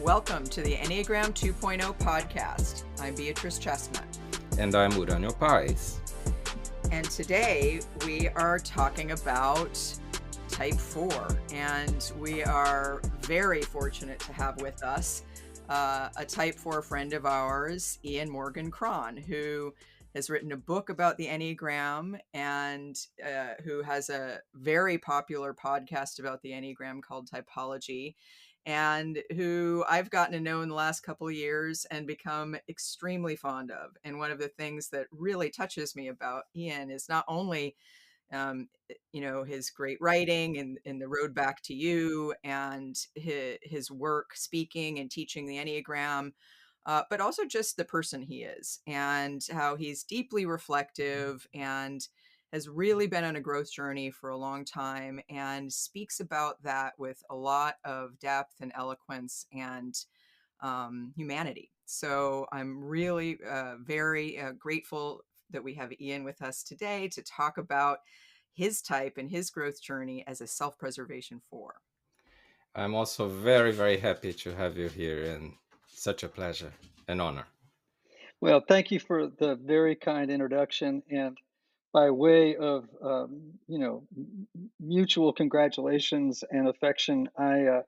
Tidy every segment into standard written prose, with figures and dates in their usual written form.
welcome to the Enneagram 2.0 podcast. I'm Beatrice Chestnut. And I'm Uranio Pais. And today we are talking about Type 4. And we are very fortunate to have with us a Type 4 friend of ours, Ian Morgan Cron, who has written a book about the Enneagram and who has a very popular podcast about the Enneagram called Typology, and who I've gotten to know in the last couple of years and become extremely fond of. And one of the things that really touches me about Ian is not only his great writing and in The Road Back to You and his work speaking and teaching the Enneagram, but also just the person he is and how he's deeply reflective and has really been on a growth journey for a long time and speaks about that with a lot of depth and eloquence and humanity. So I'm really very grateful that we have Ian with us today to talk about his type and his growth journey as a self-preservation 4. I'm also very, very happy to have you here, and such a pleasure and honor. Well, thank you for the very kind introduction. And by way of, mutual congratulations and affection, I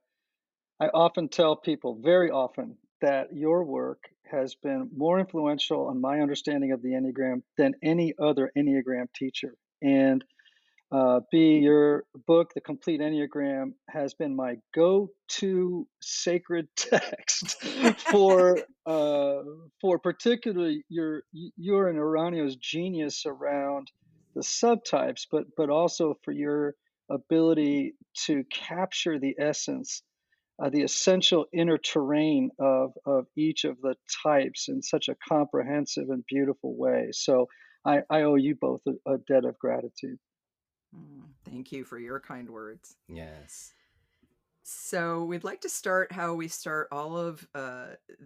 often tell people, very often, that your work has been more influential on my understanding of the Enneagram than any other Enneagram teacher. And your book, The Complete Enneagram, has been my go-to sacred text for particularly your and Uranio's genius around the subtypes, but also for your ability to capture the essence, the essential inner terrain of each of the types in such a comprehensive and beautiful way. So I owe you both a debt of gratitude. Thank you for your kind words. Yes. So we'd like to start how we start all of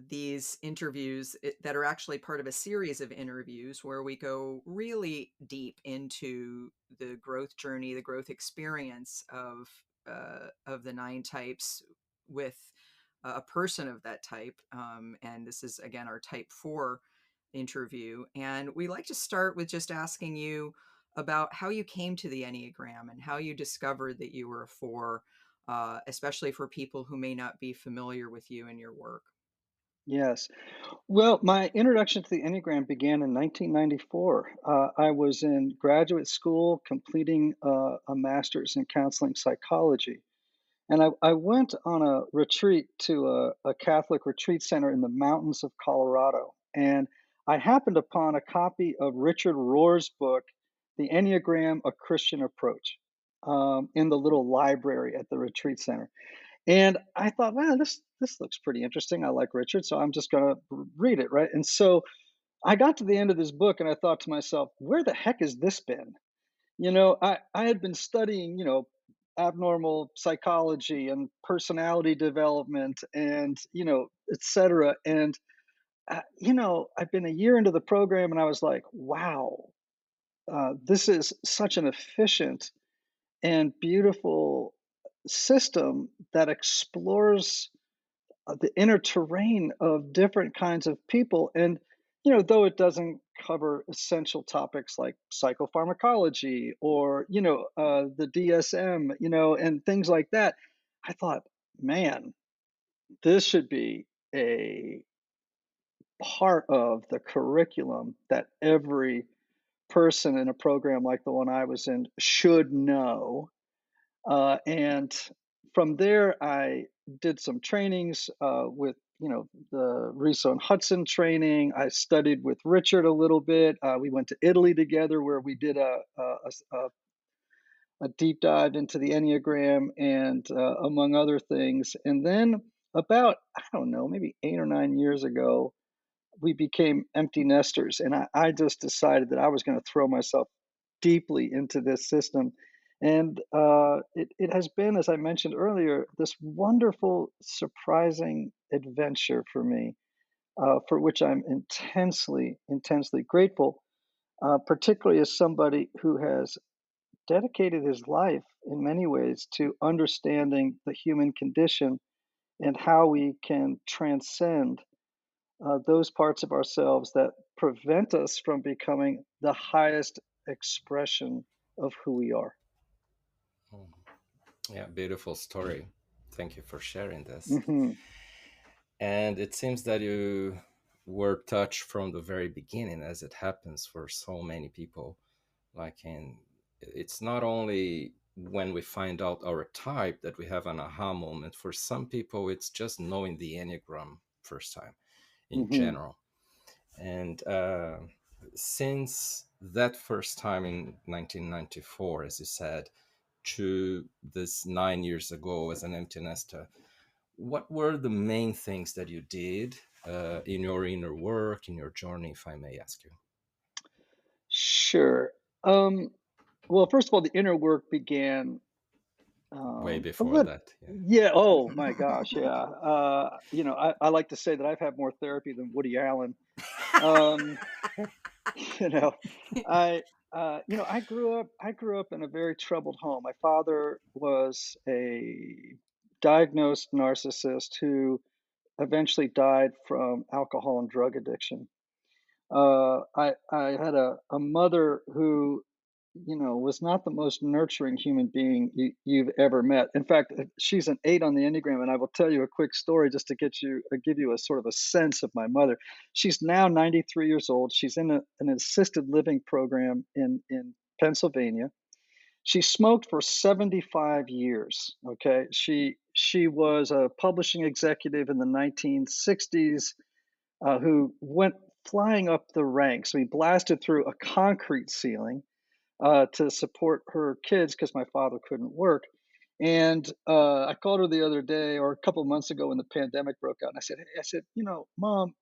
these interviews that are actually part of a series of interviews where we go really deep into the growth journey, the growth experience of the 9 types with a person of that type. And this is, again, our Type 4 interview. And we like to start with just asking you about how you came to the Enneagram and how you discovered that you were a 4, especially for people who may not be familiar with you and your work. Yes. Well, my introduction to the Enneagram began in 1994. I was in graduate school completing a master's in counseling psychology. And I went on a retreat to a Catholic retreat center in the mountains of Colorado. And I happened upon a copy of Richard Rohr's book, The Enneagram, A Christian Approach, in the little library at the retreat center. And I thought, wow, this looks pretty interesting. I like Richard, so I'm just going to read it, right? And so I got to the end of this book and I thought to myself, where the heck has this been? I had been studying, abnormal psychology and personality development and, et cetera. And, I've been a year into the program and I was like, wow, this is such an efficient and beautiful system that explores the inner terrain of different kinds of people. And, though it doesn't cover essential topics like psychopharmacology or, the DSM, and things like that, I thought, man, this should be a part of the curriculum that every person in a program like the one I was in should know. And from there, I did some trainings with, the Riso and Hudson training. I studied with Richard a little bit. We went to Italy together where we did a deep dive into the Enneagram and among other things. And then about, I don't know, maybe 8 or 9 years ago, we became empty nesters. And I just decided that I was going to throw myself deeply into this system. And it has been, as I mentioned earlier, this wonderful, surprising adventure for me, for which I'm intensely, intensely grateful, particularly as somebody who has dedicated his life in many ways to understanding the human condition and how we can transcend those parts of ourselves that prevent us from becoming the highest expression of who we are. Mm. Yeah, beautiful story. Thank you for sharing this. Hmm. And it seems that you were touched from the very beginning, as it happens for so many people. Like, in it's not only when we find out our type that we have an aha moment. For some people, it's just knowing the Enneagram first time in Hmm. general. And since that first time in 1994, as you said, to this 9 years ago as an empty nester, what were the main things that you did in your inner work, in your journey, if I may ask you? Sure. Um, well, first of all, the inner work began Way a before little. that, yeah. Yeah. Oh my gosh. Yeah. I like to say that I've had more therapy than Woody Allen. Um, you know, I I grew up in a very troubled home. My father was a diagnosed narcissist who eventually died from alcohol and drug addiction. I had a mother who, was not the most nurturing human being you've ever met. In fact, she's an 8 on the Enneagram, and I will tell you a quick story just to give you a sort of a sense of my mother. She's now 93 years old. She's in an assisted living program in Pennsylvania. She smoked for 75 years. Okay, she was a publishing executive in the 1960s who went flying up the ranks. We blasted through a concrete ceiling to support her kids because my father couldn't work. And I called her the other day, or a couple of months ago, when the pandemic broke out, and I said, Mom,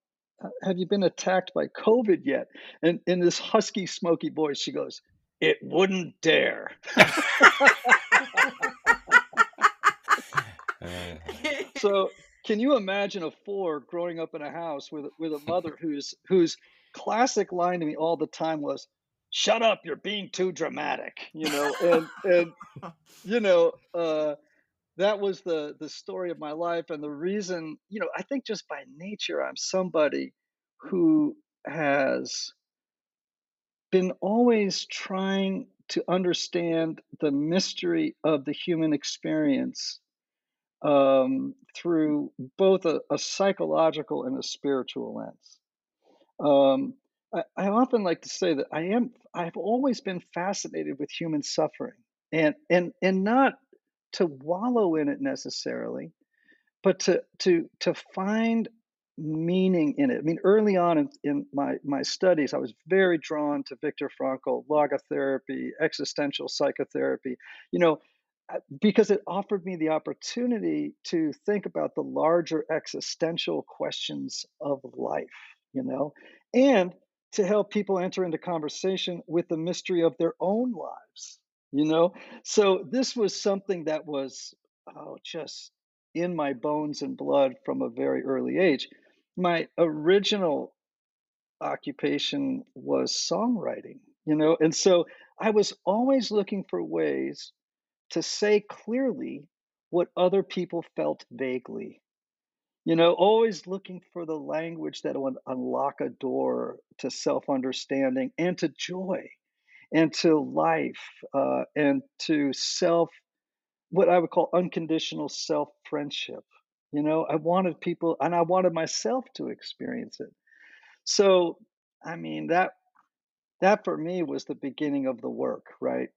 have you been attacked by COVID yet? And in this husky, smoky voice, she goes, "It wouldn't dare." Uh, So, can you imagine a 4 growing up in a house with a mother whose classic line to me all the time was, "Shut up, you're being too dramatic," and you know, that was the story of my life, and the reason, I think just by nature, I'm somebody who has been always trying to understand the mystery of the human experience through both a psychological and a spiritual lens. Um, I often like to say that I've always been fascinated with human suffering, and not to wallow in it necessarily, but to find meaning in it. I mean, early on in my studies, I was very drawn to Viktor Frankl, logotherapy, existential psychotherapy, you know, because it offered me the opportunity to think about the larger existential questions of life, you know, and to help people enter into conversation with the mystery of their own lives, you know. So this was something that was, just in my bones and blood from a very early age. My original occupation was songwriting, and so I was always looking for ways to say clearly what other people felt vaguely. Always looking for the language that would unlock a door to self understanding and to joy and to life and to what I would call unconditional self friendship. I wanted people and I wanted myself to experience it. So, I mean, that for me was the beginning of the work, right?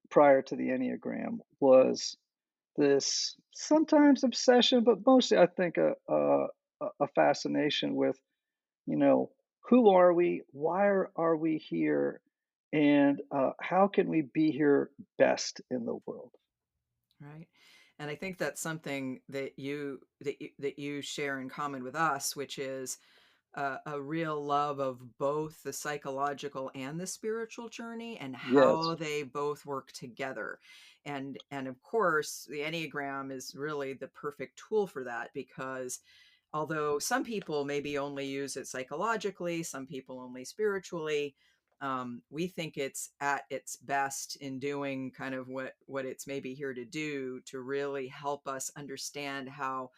Prior to the Enneagram was this sometimes obsession, but mostly I think a fascination with, you know, who are we? Why are we here? And how can we be here best in the world? Right. And I think that's something that you share in common with us, which is a real love of both the psychological and the spiritual journey and Yes. how they both work together. And of course, the Enneagram is really the perfect tool for that because although some people maybe only use it psychologically, some people only spiritually, we think it's at its best in doing kind of what it's maybe here to do to really help us understand how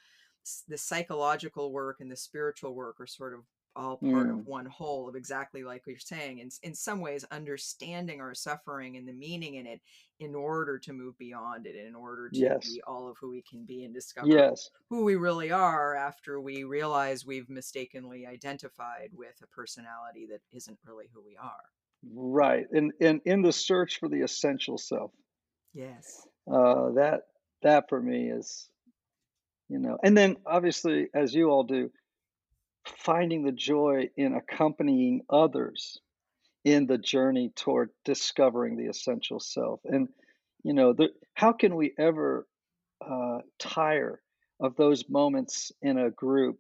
the psychological work and the spiritual work are sort of all part of Mm, one whole, of exactly like what you're saying. And in some ways, understanding our suffering and the meaning in it in order to move beyond it, and in order to yes. be all of who we can be and discover Yes. who we really are after we realize we've mistakenly identified with a personality that isn't really who we are. Right. And in the search for the essential self, Yes. that that for me is, and then obviously, as you all do, finding the joy in accompanying others in the journey toward discovering the essential self. And how can we ever tire of those moments in a group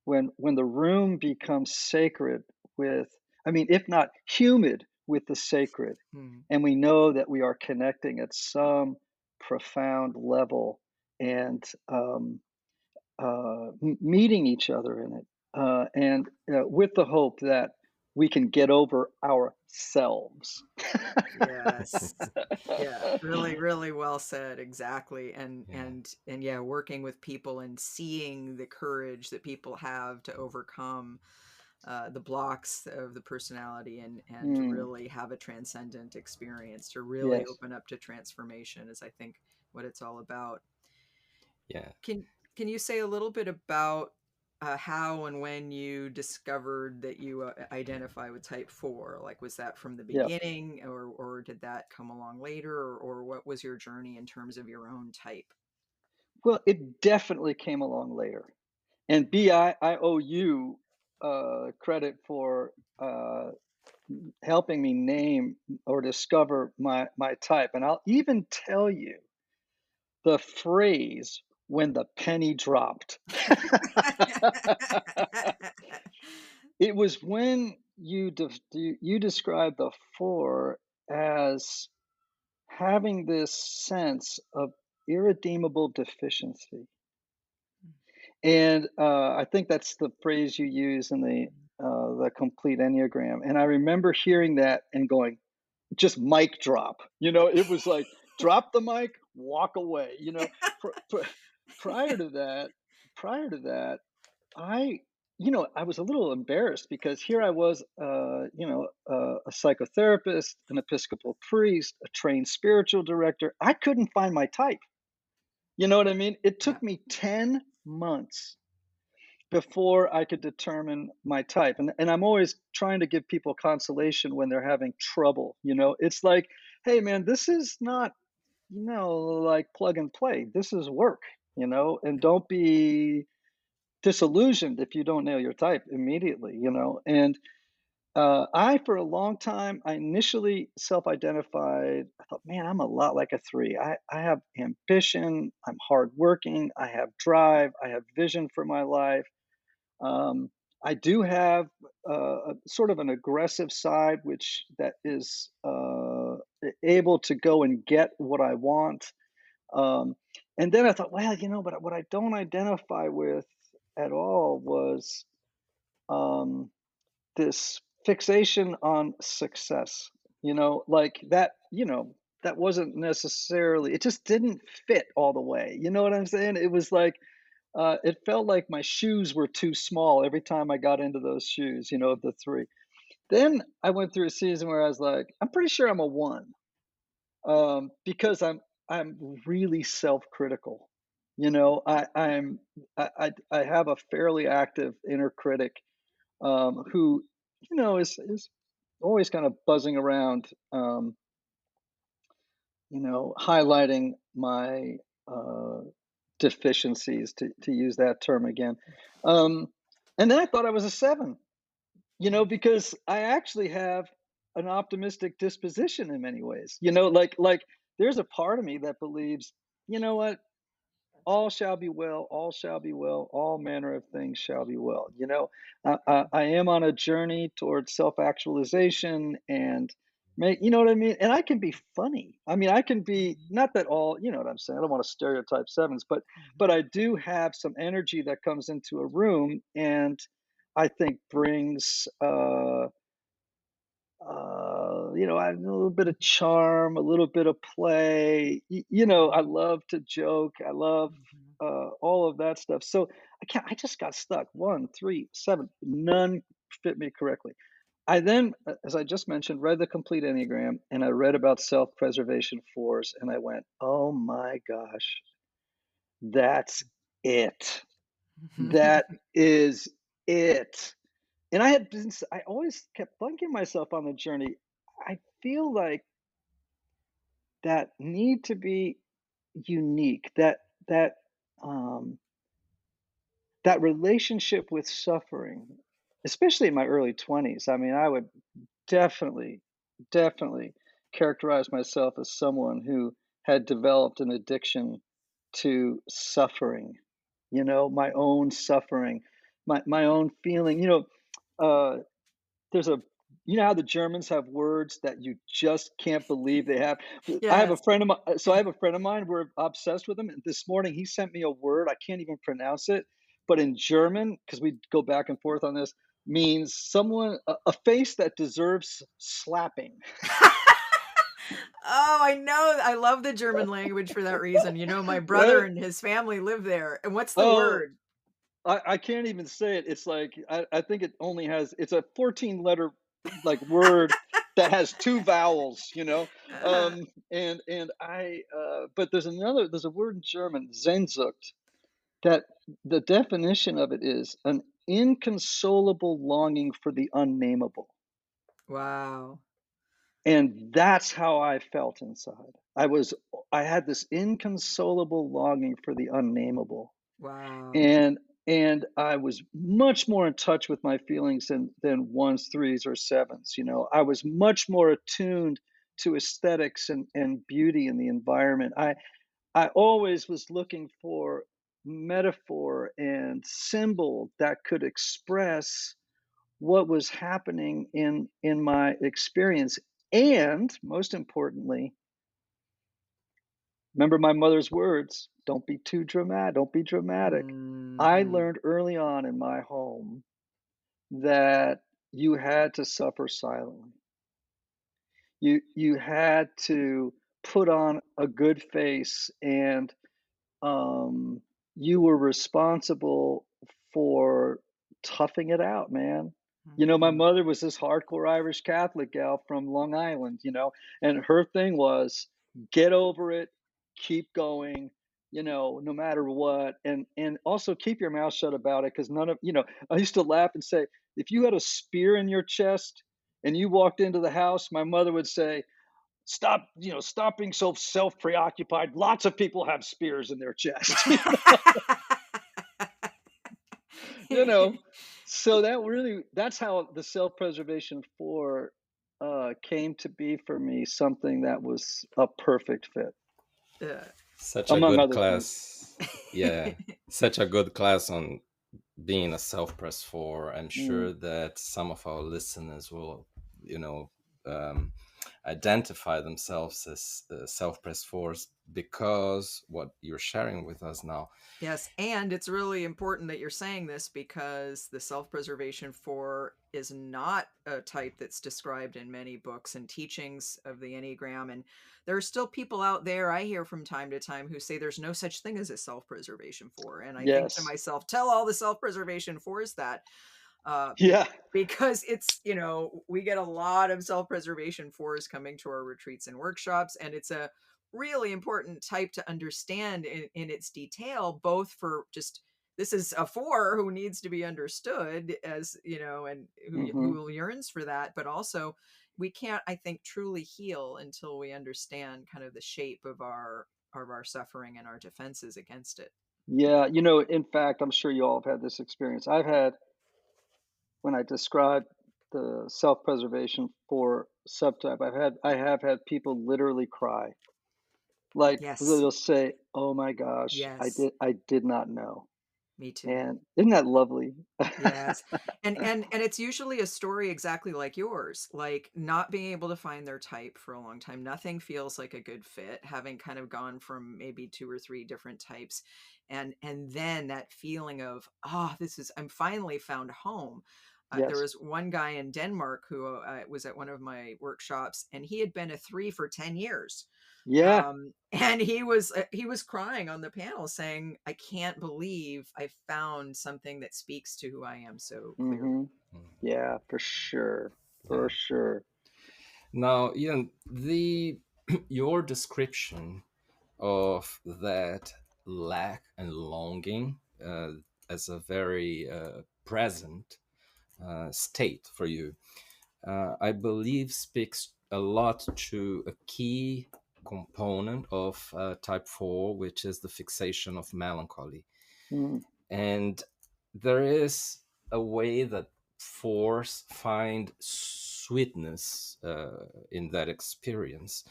when the room becomes sacred with, I mean, if not humid with the sacred, Hmm. and we know that we are connecting at some profound level, and meeting each other in it, and with the hope that we can get over ourselves. Yes. Yeah, really, really well said. Exactly. And Yeah. and yeah, working with people and seeing the courage that people have to overcome the blocks of the personality, and to Mm, really have a transcendent experience, to really yes. open up to transformation, is I think what it's all about. Yeah. Can you say a little bit about how and when you discovered that you identify with type 4? Like, was that from the Yeah. beginning, or did that come along later, or what was your journey in terms of your own type? Well, it definitely came along later. And B, I owe you credit for helping me name or discover my type. And I'll even tell you the phrase when the penny dropped. It was when you described the four as having this sense of irredeemable deficiency. And I think that's the phrase you use in the complete Enneagram. And I remember hearing that and going, just mic drop. It was like drop the mic, walk away. Pr- pr- prior to that, prior to that, I, I was a little embarrassed because here I was, a psychotherapist, an Episcopal priest, a trained spiritual director. I couldn't find my type. You know what I mean? It Yeah. took me 10 months before I could determine my type. And I'm always trying to give people consolation when they're having trouble. It's like, hey, man, this is not, like plug and play. This is work, and don't be disillusioned if you don't nail your type immediately. And for a long time, I initially self identified. I thought, man, I'm a lot like a three. I have ambition. I'm hardworking. I have drive. I have vision for my life. um, I do have a sort of an aggressive side, which that is able to go and get what I want. Um, and then I thought, well, but what I don't identify with at all was um, this fixation on success. Like that. That wasn't necessarily. It just didn't fit all the way. You know what I'm saying? It was like it felt like my shoes were too small every time I got into those shoes, of the three. Then I went through a season where I was like, I'm pretty sure I'm a one, because I'm really self-critical. I have a fairly active inner critic, who is always kind of buzzing around, highlighting my uh, deficiencies, to use that term again. Um, and then I thought I was a seven, because I actually have an optimistic disposition in many ways. Like there's a part of me that believes, what, all shall be well, all shall be well, all manner of things shall be well. I am on a journey towards self actualization and make, you know what I mean? And I can be funny. I mean, I can be, not that all, you know what I'm saying? I don't want to stereotype sevens, but Mhm. I do have some energy that comes into a room and I think brings I have a little bit of charm, a little bit of play. I love to joke. I love Mhm. all of that stuff. So I just got stuck. 1, 3, 7. None fit me correctly. I then, as I just mentioned, read the complete Enneagram and I read about self-preservation fours and I went, oh my gosh, that's it. That is it. And I always kept thinking myself on the journey. I feel like that need to be unique, that um, that relationship with suffering, especially in my early 20s. I mean, I would definitely, definitely characterize myself as someone who had developed an addiction to suffering, my own suffering, my own feeling. Uh, there's a you know how the Germans have words that you just can't believe they have? I have a Yes. friend of mine so I have a friend of mine, we're obsessed with him, and this morning he sent me a word, I can't even pronounce it, but in German, because we go back and forth on this, means someone a face that deserves slapping. Oh, I know. I love the German language for that reason. My brother Right? and his family live there. And what's the Oh, word? I can't even say it. It's like I think it's a 14-letter like word that has 2 vowels, Uh, and but there's a word in German, Sehnsucht, that the definition of it is an inconsolable longing for the unnameable. wow. And that's how I felt inside. I had this inconsolable longing for the unnameable. Wow. And I was much more in touch with my feelings than ones, threes, or sevens. I was much more attuned to aesthetics and beauty in the environment. I always was looking for metaphor and symbol that could express what was happening in my experience. And most importantly, remember my mother's words, don't be too dramatic, don't be dramatic. I Mhm. learned early on in my home that you had to suffer silently. You had to put on a good face, and um, you were responsible for toughing it out, man. My Mhm. mother was this hardcore Irish Catholic gal from Long Island, and her thing was get over it, keep going, no matter what, and also keep your mouth shut about it because none of I used to laugh and say, if you had a spear in your chest and you walked into the house, my mother would say, stop being so self preoccupied. Lots of people have spears in their chest. you know. So that's how the self preservation for came to be for me something that was a perfect fit, Yeah. Such a among good other things. class. Yeah, such a good class on being a self-press for. I'm Mm, sure that some of our listeners will, you know, um, identify themselves as self-press fours because what you're sharing with us now. Yes, and it's really important that you're saying this because the self-preservation 4 is not a type that's described in many books and teachings of the Enneagram. And there are still people out there I hear from time to time who say there's no such thing as a self-preservation 4. And I think to yes. myself, tell all the self-preservation 4s that Yeah. because it's, we get a lot of self-preservation 4s coming to our retreats and workshops, and it's a really important type to understand in its detail, both for just this is a 4 who needs to be understood as, and Hmm. who yearns for that, but also we can't, I think, truly heal until we understand kind of the shape of our suffering and our defenses against it. Yeah. In fact, I'm sure you all have had this experience. When I describe the self-preservation for subtype, I have had people literally cry. Like Yes. they'll say, "Oh my gosh, Yes. I did not know." Me too. And isn't that lovely? Yes. And it's usually a story exactly like yours, like not being able to find their type for a long time. Nothing feels like a good fit, having kind of gone from maybe 2 or 3 different types. And then that feeling of, this is I'm finally found home. There Yes. was one guy in Denmark who was at one of my workshops, and he had been a 3 for 10 years. Yeah. And he was crying on the panel saying, I can't believe I found something that speaks to who I am so clearly. Mm-hmm. Mm. Yeah, for sure. For Yeah. sure. Now, Ian, the your description of that lack and longing as a very present state for you, I believe speaks a lot to a key component of type 4, which is the fixation of melancholy. Mm, And there is a way that fours find sweetness in that experience.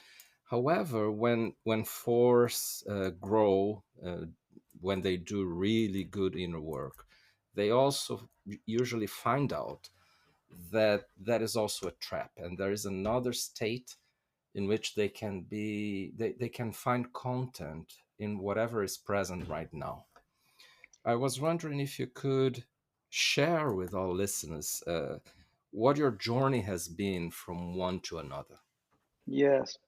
However, when fours grow, when they do really good inner work, they also usually find out that that is also a trap, and there is another state in which they can find content in whatever is present right now. I was wondering if you could share with our listeners what your journey has been from one to another. yes.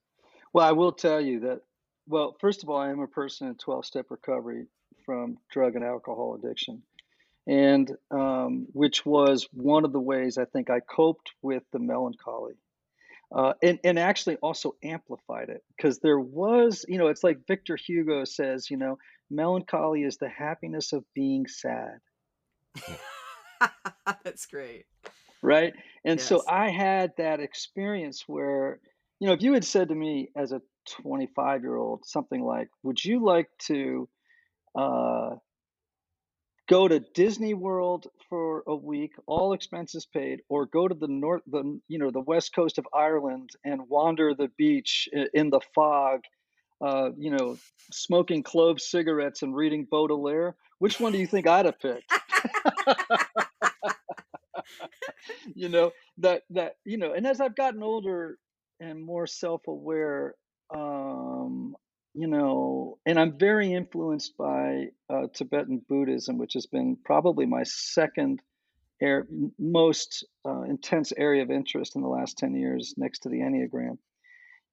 Well, I will tell you that, well, first of all, I am a person in 12-step recovery from drug and alcohol addiction. And which was one of the ways I think I coped with the melancholy. And actually also amplified it because there was, it's like Victor Hugo says, melancholy is the happiness of being sad, Yeah. That's great. right? And so Yes. I had that experience where, if you had said to me as a 25-year-old something like, would you like to uh, go to Disney World for a week, all expenses paid, or go to the west coast of Ireland and wander the beach in the fog, uh, you know, smoking clove cigarettes and reading Baudelaire. Which one do you think I'd have picked? you know and as I've gotten older and more self-aware, and I'm very influenced by Tibetan Buddhism, which has been probably my second most intense area of interest in the last 10 years, next to the Enneagram.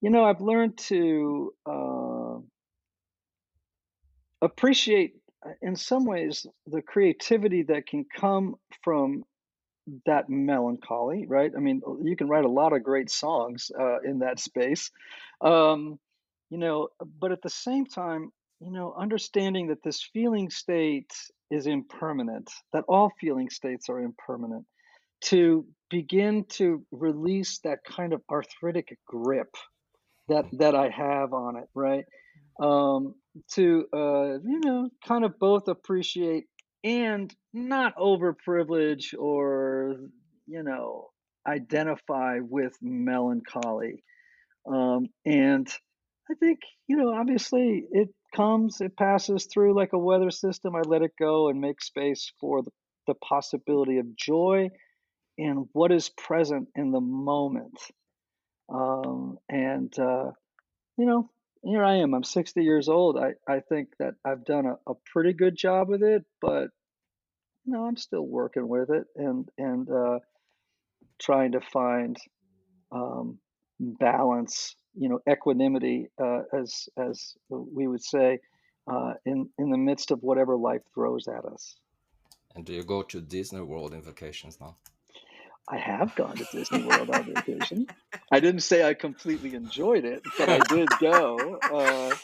I've learned to appreciate, in some ways, the creativity that can come from that melancholy, right? I mean, you can write a lot of great songs in that space. Um, but at the same time, understanding that this feeling state is impermanent, that all feeling states are impermanent, to begin to release that kind of arthritic grip that I have on it, right? Um, to kind of both appreciate and not overprivilege or you know identify with melancholy. And I think obviously it passes through like a weather system. I let it go and make space for the possibility of joy and what is present in the moment. And you know, Here I am. I'm 60 years old. I think that I've done a pretty good job with it, but I'm still working with it and trying to find balance, equanimity, as we would say, in the midst of whatever life throws at us. And do you go to Disney World in vacations now? I have gone to Disney World on vacation. I didn't say I completely enjoyed it, but I did go.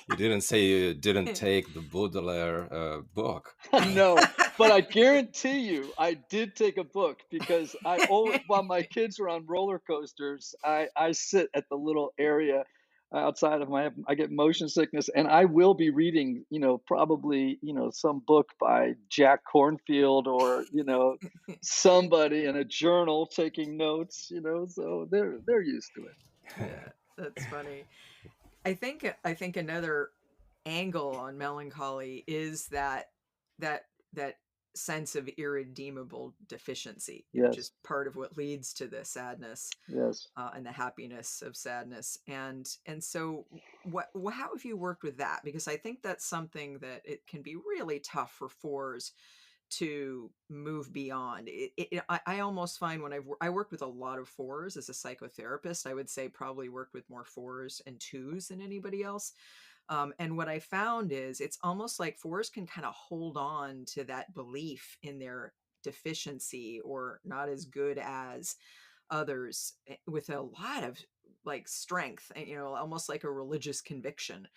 You didn't say you didn't take the Baudelaire book. No, but I guarantee you, I did take a book because while my kids are on roller coasters, I sit at the little area outside of I get motion sickness, and I will be reading, probably, some book by Jack Cornfield or, somebody in a journal taking notes, so they're used to it. Yeah, that's funny. I think another angle on melancholy is that that sense of irredeemable deficiency, which Yes, is part of what leads to the sadness yes. and the happiness of sadness. And so, how have you worked with that? Because I think that's something that it can be really tough for fours to move beyond I almost find when I worked with a lot of fours as a psychotherapist. I would say probably worked with more fours and twos than anybody else. And what I found is it's almost like fours can kind of hold on to that belief in their deficiency or not as good as others, with a lot of like strength, and almost like a religious conviction.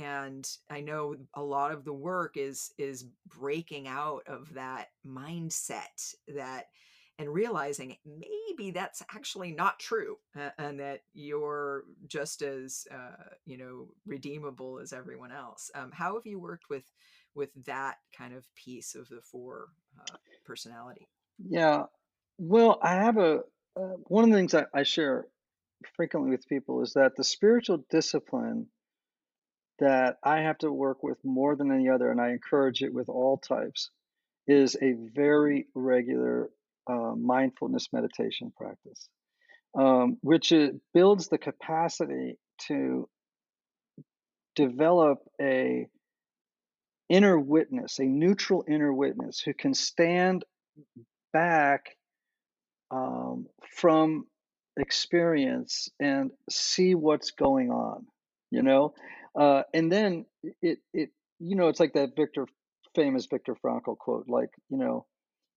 And I know a lot of the work is breaking out of that mindset, that and realizing maybe that's actually not true, and that you're just as redeemable as everyone else. How have you worked with that kind of piece of the four personality? Yeah. Well, I have one of the things I share frequently with people is that the spiritual discipline that I have to work with more than any other, and I encourage it with all types, is a very regular mindfulness meditation practice, which it builds the capacity to develop a inner witness, a neutral inner witness who can stand back from experience and see what's going on, you know? And then it's like that famous Viktor Frankl quote, like,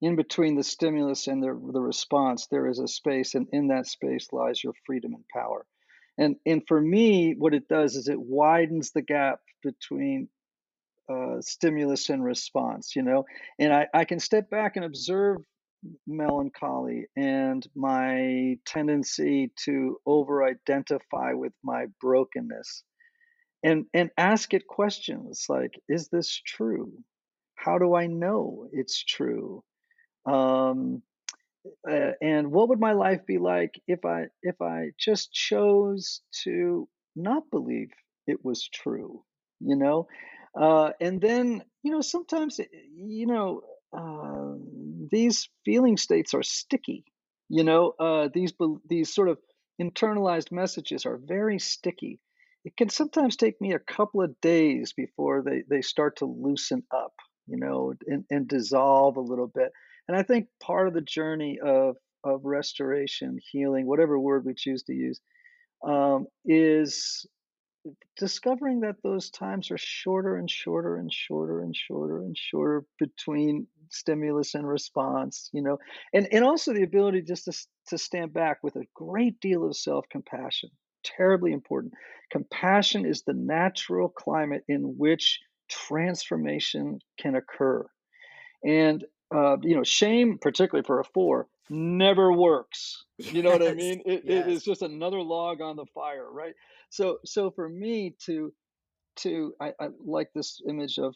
in between the stimulus and the response, there is a space, and in that space lies your freedom and power. And for me, what it does is it widens the gap between stimulus and response, and I can step back and observe melancholy and my tendency to over identify with my brokenness and ask it questions like, is this true? How do I know it's true? um, and what would my life be like if I just chose to not believe it was true, you know? And then, sometimes, these feeling states are sticky. These sort of internalized messages are very sticky. It can sometimes take me a couple of days before they start to loosen up, and dissolve a little bit. And I think part of the journey of restoration, healing, whatever word we choose to use, is discovering that those times are shorter and shorter and shorter and shorter and shorter between stimulus and response, and also the ability just to stand back with a great deal of self-compassion. Terribly important. Compassion is the natural climate in which transformation can occur. And shame, particularly for a four, never works. You know what I Yes, mean? It yes. is just another log on the fire, right? So for me I like this image of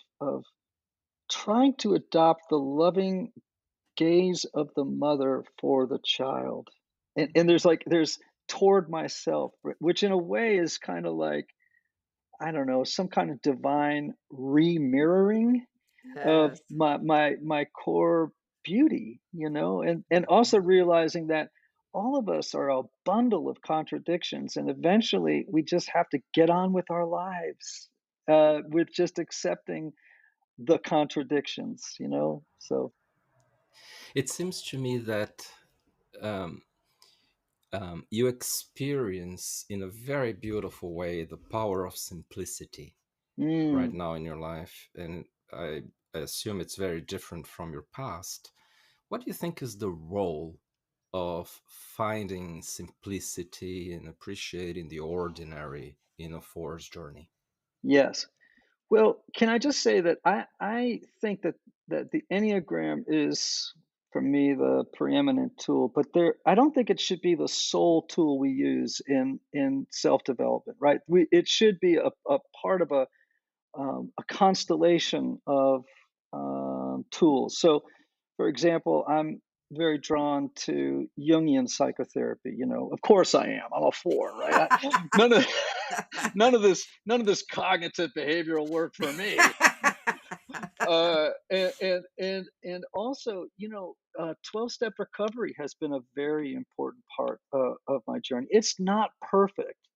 trying to adopt the loving gaze of the mother for the child. And there's toward myself, which in a way is kind of like, I don't know, some kind of divine remirroring of Yes. my core beauty, and also realizing that all of us are a bundle of contradictions, and eventually we just have to get on with our lives, with just accepting the contradictions, So It seems to me that um, you experience in a very beautiful way the power of simplicity right mm, now in your life. And I assume it's very different from your past. What do you think is the role of finding simplicity and appreciating the ordinary in a forest journey? yes. Well, can I just say that I think that the Enneagram is, for me, the preeminent tool, but I don't think it should be the sole tool we use in self-development, right? It should be a part of a constellation of tools. So, for example, I'm very drawn to Jungian psychotherapy. Of course I am. I'm a four, right? None of none of this cognitive behavioral work for me. And also, 12-step recovery has been a very important part of my journey. It's not perfect,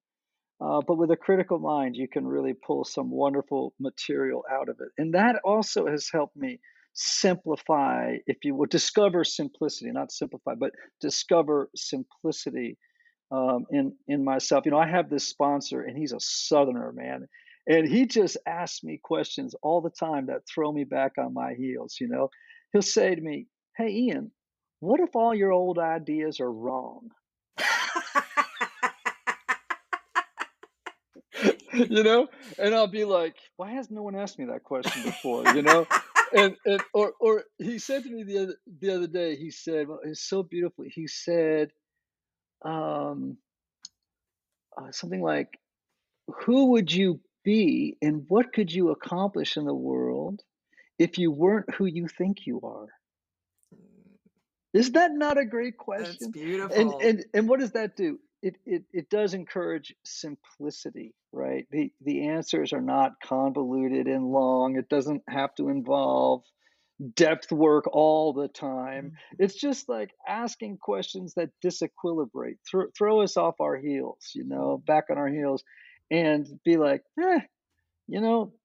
but with a critical mind, you can really pull some wonderful material out of it. And that also has helped me simplify, if you will, discover simplicity, not simplify, but discover simplicity in myself. I have this sponsor, and he's a Southerner, man, and he just asks me questions all the time that throw me back on my heels. He'll say to me, "Hey, Ian, what if all your old ideas are wrong?" you know, and I'll be like, "Why has no one asked me that question before?" And he said to me the other day, he said, well, it's so beautifully. He said um, something like, "Who would you be, and what could you accomplish in the world if you weren't who you think you are?" Is that not a great That's question? And beautiful. and and what does that do? It does encourage simplicity, right? The answers are not convoluted and long. It doesn't have to involve depth work all the time. Mm. It's just like asking questions that disequilibrate, throw us off our heels, back on our heels, and be like, it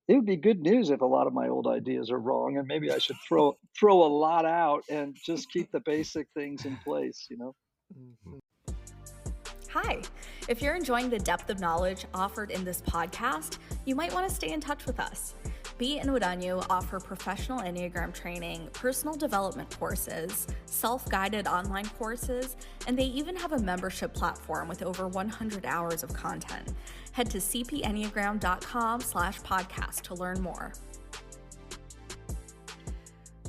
would be good news if a lot of my old ideas are wrong, and maybe I should throw a lot out and just keep the basic things in place. Mhm. Hi. If you're enjoying the depth of knowledge offered in this podcast, you might want to stay in touch with us. Beatrice and Uranio offer professional Enneagram training, personal development courses, self-guided online courses, and they even have a membership platform with over 100 hours of content. Head to cpenneagram.com/podcast to learn more.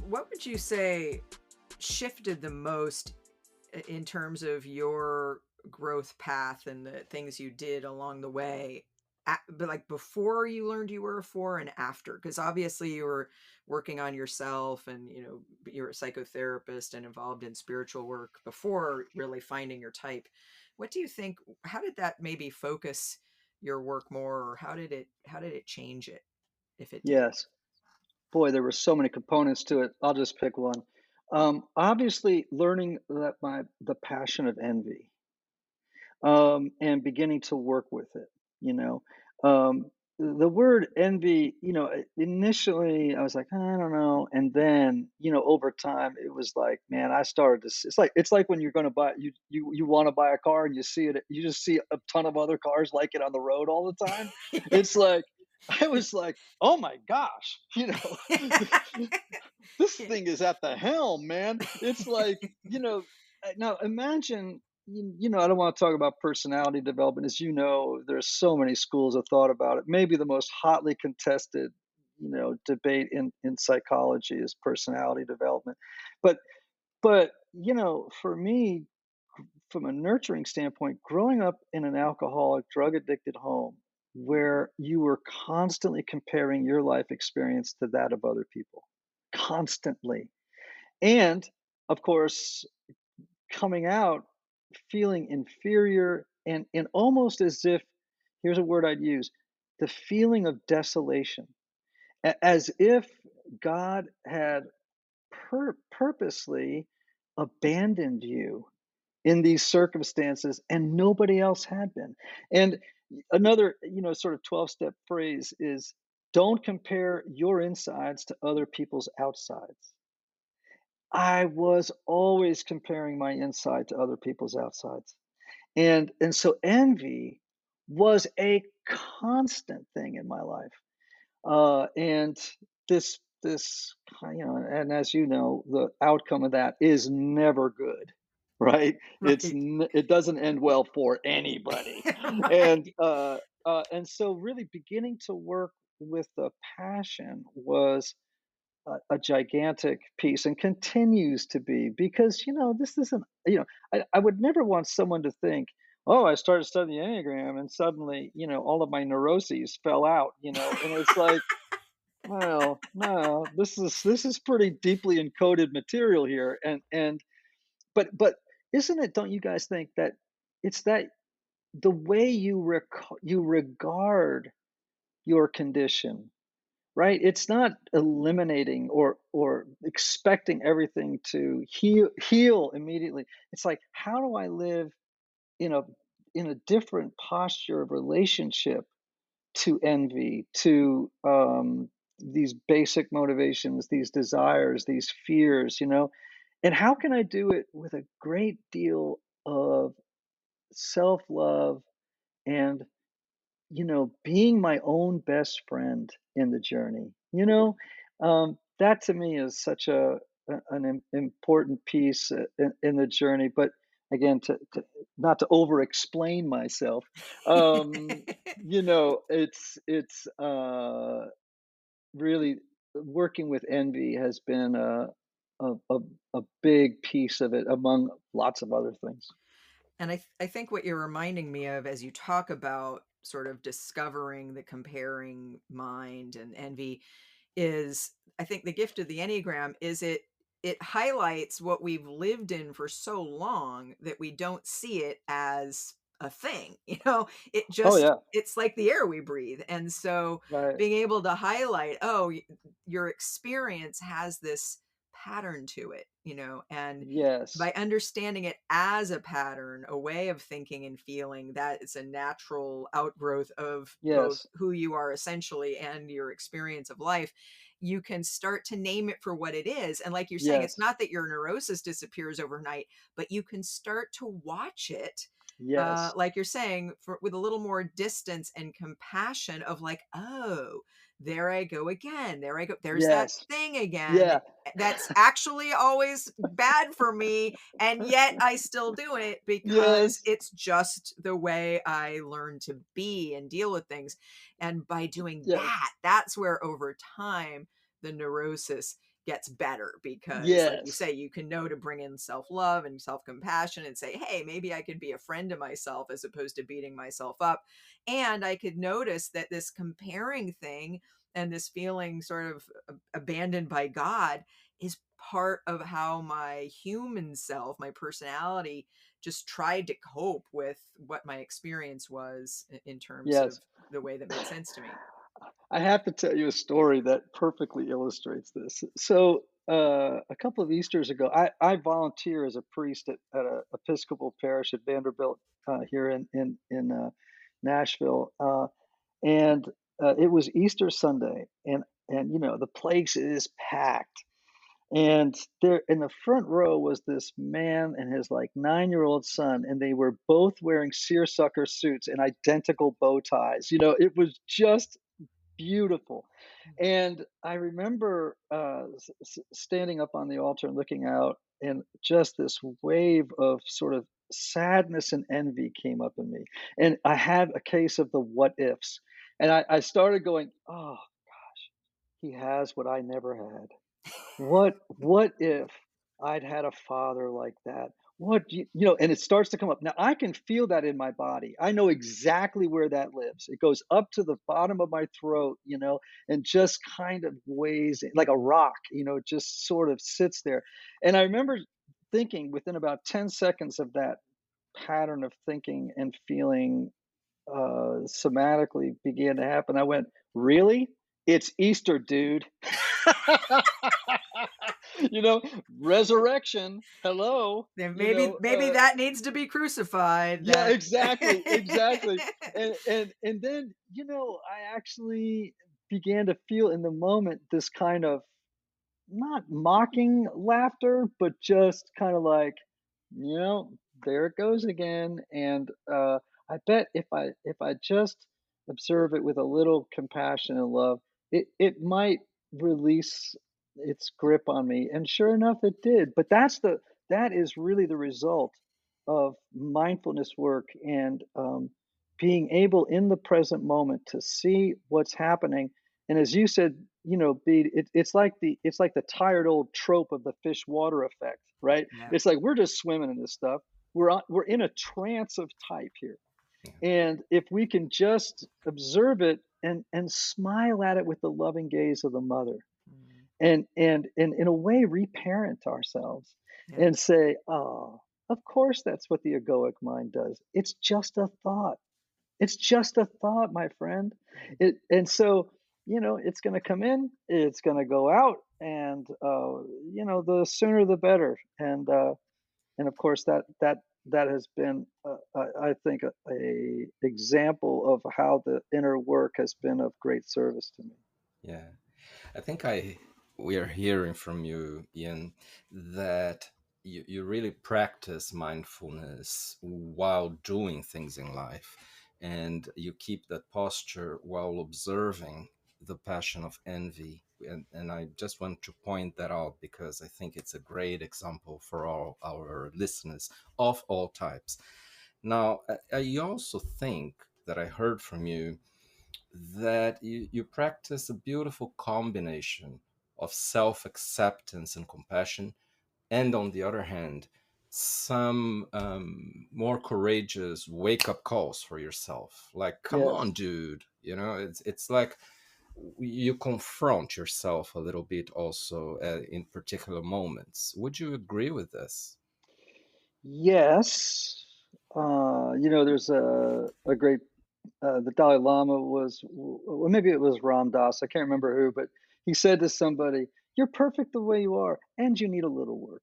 What would you say shifted the most in terms of your growth path and the things you did along the way? But like before you learned you were a four and after, because obviously you were working on yourself and you're a psychotherapist and involved in spiritual work before really finding your type. What do you think? How did that maybe focus your work more, or how did it change it, if it did? Yes. Boy, there were so many components to it. I'll just pick one. Obviously, learning that the passion of envy, and beginning to work with it. You know, the word envy. Initially I was like, I don't know, and then over time it was like, man, I started to. It's like when you're going to buy you want to buy a car and you see it, you just see a ton of other cars like it on the road all the time. It's like I was like, oh my gosh, this thing is at the helm, man. It's like, now imagine, I don't want to talk about personality development. As you know, there's so many schools of thought about it. Maybe the most hotly contested, debate in psychology is personality development. But, for me, from a nurturing standpoint, growing up in an alcoholic, drug addicted home where you were constantly comparing your life experience to that of other people, constantly. And of course, coming out feeling inferior and almost as if, here's a word I'd use, the feeling of desolation, as if God had purposely abandoned you in these circumstances and nobody else had been. And another, sort of 12-step phrase is, don't compare your insides to other people's outsides. I was always comparing my inside to other people's outsides. And so envy was a constant thing in my life. And this and as you know, the outcome of that is never good, right? Right. It doesn't end well for anybody. And Right. and so really beginning to work with the passion was a gigantic piece, and continues to be, because this isn't, I would never want someone to think, oh, I started studying the Enneagram and suddenly all of my neuroses fell out, and it's like, well, no, this is pretty deeply encoded material here. And but isn't it, don't you guys think that it's that the way you regard your condition, right? It's not eliminating or expecting everything to heal immediately. It's like, how do I live in a different posture of relationship to envy, to these basic motivations, these desires, these fears, and how can I do it with a great deal of self-love and, being my own best friend in the journey, that to me is such important piece in the journey. But again, to not to over explain myself, it's really working with envy has been a, a, a big piece of it among lots of other things. And I think what you're reminding me of as you talk about sort of discovering the comparing mind and envy is, I think the gift of the Enneagram is it highlights what we've lived in for so long that we don't see it as a thing. It Oh just yeah, it's like the air we breathe. And so right. being able to highlight, oh, your experience has this pattern to it, and Yes, by understanding it as a pattern, a way of thinking and feeling, that it's a natural outgrowth of both yes, who you are essentially and your experience of life, you can start to name it for what it is. And like you're saying, it's yes, not that your neurosis disappears overnight, but you can start to watch it, yes, like you're saying, with a little more distance and compassion of like, oh, there I go again. There I go. There's that yes, thing again yeah, that's actually always bad for me, and yet I still do it because yes, it's just the way I learn to be and deal with things. And by doing yes, that, that's where over time the neurosis gets better, because like you yes, say, you can know to bring in self-love and self-compassion and say, hey, maybe I could be a friend to myself as opposed to beating myself up. And I could notice that this comparing thing and this feeling sort of abandoned by God is part of how my human self, my personality, just tried to cope with what my experience was in terms yes. of the way that made sense to me. I have to tell you a story that perfectly illustrates this. So, a couple of Easters ago, I volunteer as a priest at a Episcopal parish at Vanderbilt here in Nashville, and it was Easter Sunday, and the place is packed. And there in the front row was this man and his like 9-year-old son, and they were both wearing seersucker suits and identical bow ties. It was just beautiful. And I remember standing up on the altar and looking out, and just this wave of sort of sadness and envy came up in me. And I had a case of the what ifs. And I started going, oh, he has what I never had. What if I'd had a father like that? And it starts to come up. Now I can feel that in my body. I know exactly where that lives. It goes up to the bottom of my throat, and just kind of weighs like a rock, it just sort of sits there. And I remember thinking within about 10 seconds of that pattern of thinking and feeling somatically began to happen. I went, really? It's Easter, dude. you know, resurrection. Hello. Then maybe that needs to be crucified. Yeah, That exactly, exactly. And then, I actually began to feel in the moment this kind of not mocking laughter, but just kind of like, you know, there it goes again. And I bet if I just observe it with a little compassion and love, it might release its grip on me. And sure enough, it did. But that is really the result of mindfulness work and being able in the present moment to see what's happening. And as you said, it's like the tired old trope of the fish water effect, right? yeah. It's like we're just swimming in this stuff. We're in a trance of type here, Yeah. and if we can just observe it and smile at it with the loving gaze of the mother, Mm, and in a way reparent ourselves yeah. and say, oh, of course that's what the egoic mind does. It's just a thought. It's just a thought, my friend. And so, it's going to come in, it's going to go out, and the sooner the better. And of course, that has been, I think, a example of how the inner work has been of great service to me. Yeah. I think we are hearing from you, Ian, that you really practice mindfulness while doing things in life, and you keep that posture while observing the passion of envy. And I just want to point that out because I think it's a great example for all our listeners of all types. Now, I also think that I heard from you that you practice a beautiful combination of self acceptance and compassion, and on the other hand, some more courageous wake up calls for yourself. Like, come Yes. on, dude. It's like you confront yourself a little bit also in particular moments. Would you agree with this? Yes. There's a great, the Dalai Lama was, well, maybe it was Ram Dass, I can't remember who, but he said to somebody, "You're perfect the way you are, and you need a little work."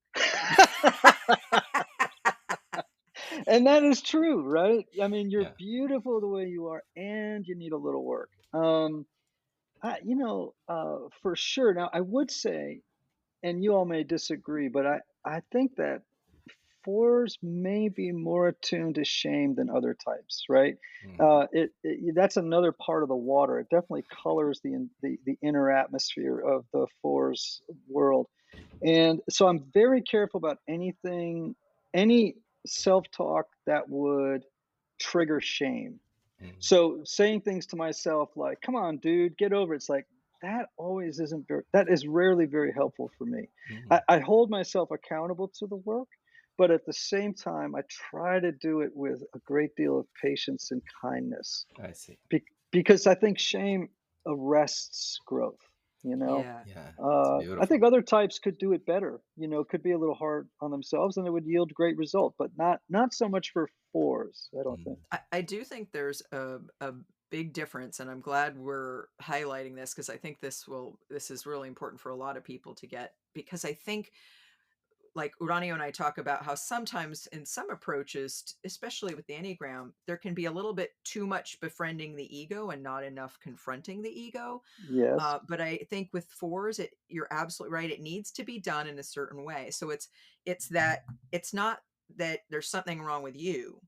And that is true, right? I mean, you're Yeah. beautiful the way you are, and you need a little work. For sure. Now, I would say, and you all may disagree, but I think that fours may be more attuned to shame than other types, right? Mhm. That's another part of the water. It definitely colors the inner atmosphere of the fours world. And so I'm very careful about any self-talk that would trigger shame. Mhm. So saying things to myself like, "Come on, dude, get over it." It's like that is rarely very helpful for me. Mhm. I hold myself accountable to the work, but at the same time, I try to do it with a great deal of patience and kindness I see. because I think shame arrests growth, you know? Yeah. Yeah, it's I think beautiful. other types could do it better, could be a little hard on themselves and it would yield great result, but not so much for fours, I don't think. Mhm. I do think there's a big difference, and I'm glad we're highlighting this because I think this is really important for a lot of people to get, because I think, like Uranio and I talk about how sometimes in some approaches, especially with the Enneagram, there can be a little bit too much befriending the ego and not enough confronting the ego. Yes. But I think with fours, you're absolutely right. It needs to be done in a certain way. So it's that it's not that there's something wrong with you.